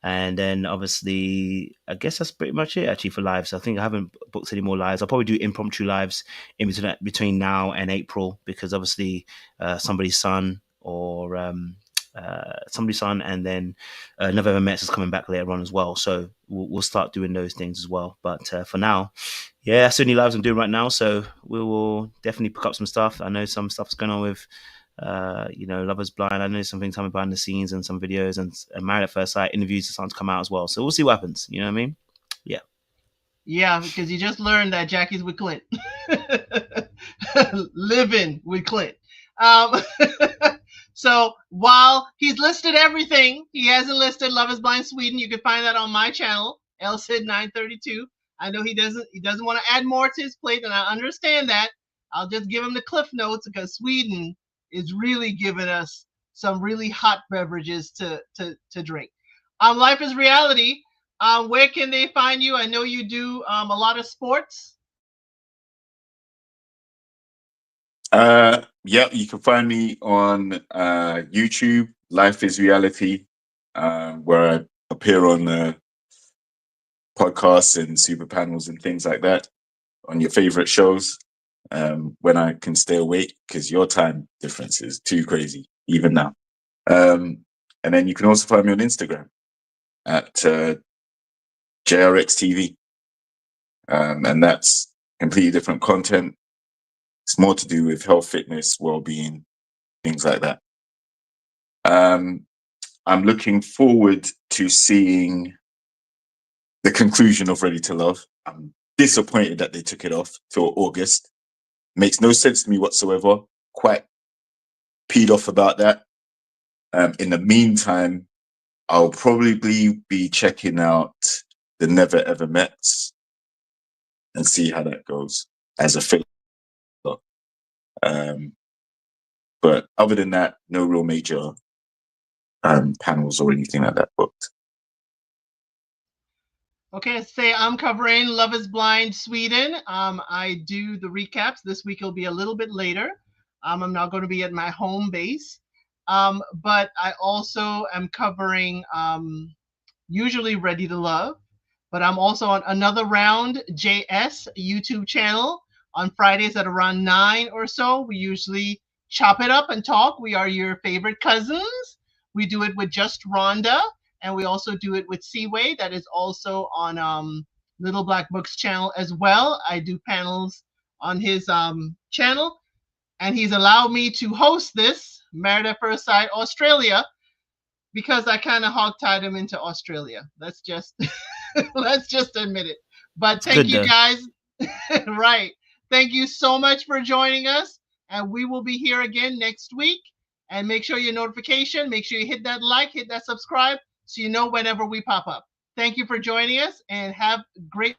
Speaker 3: and then obviously I guess that's pretty much it actually for lives. I think I haven't booked any more lives. I'll probably do impromptu lives in between now and April, because obviously somebody's son, and then November Mets is coming back later on as well, so we'll start doing those things as well. But for now, yeah, that's the only lives I'm doing right now, so we will definitely pick up some stuff. I know some stuff's going on with Lovers Blind. I know some things coming behind the scenes and some videos, and Married at First Sight interviews are starting to come out as well. So we'll see what happens. You know what I mean? Yeah.
Speaker 1: Yeah, because you just learned that Jacqui's with Clint. Living with Clint. So while he's listed everything, he hasn't listed Love is Blind Sweden. You can find that on my channel, LSID932. I know he doesn't want to add more to his plate, and I understand that. I'll just give him the cliff notes, because Sweden is really giving us some really hot beverages to drink. Life is Reality. Where can they find you? I know you do a lot of sports.
Speaker 2: Yeah, you can find me on YouTube, Life is Reality, where I appear on podcasts and super panels and things like that on your favorite shows, when I can stay awake, because your time difference is too crazy, even now. And then you can also find me on Instagram at JRXTV. And that's completely different content. It's more to do with health, fitness, well-being, things like that. I'm looking forward to seeing the conclusion of Ready to Love. I'm disappointed that they took it off till August. Makes no sense to me whatsoever. Quite peed off about that. In the meantime, I'll probably be checking out the Never Ever Mets and see how that goes as a filler. But other than that, no real major panels or anything like that booked.
Speaker 1: Okay, say I'm covering Love is Blind Sweden. I do the recaps. This week will be a little bit later. I'm not going to be at my home base. But I also am covering usually Ready to Love. But I'm also on Another Round JS YouTube channel on Fridays at around 9 or so. We usually chop it up and talk. We are your favorite cousins. We do it with Just Rhonda. And we also do it with Seaway. That is also on Little Black Book's channel as well. I do panels on his channel. And he's allowed me to host this, Married at First Sight Australia, because I kind of hogtied him into Australia. Let's just let's just admit it. But
Speaker 3: It's
Speaker 1: thank
Speaker 3: good
Speaker 1: you
Speaker 3: though.
Speaker 1: guys. Right. Thank you so much for joining us. And we will be here again next week. And make sure your notification, make sure you hit that like, hit that subscribe, so you know whenever we pop up. Thank you for joining us and have a great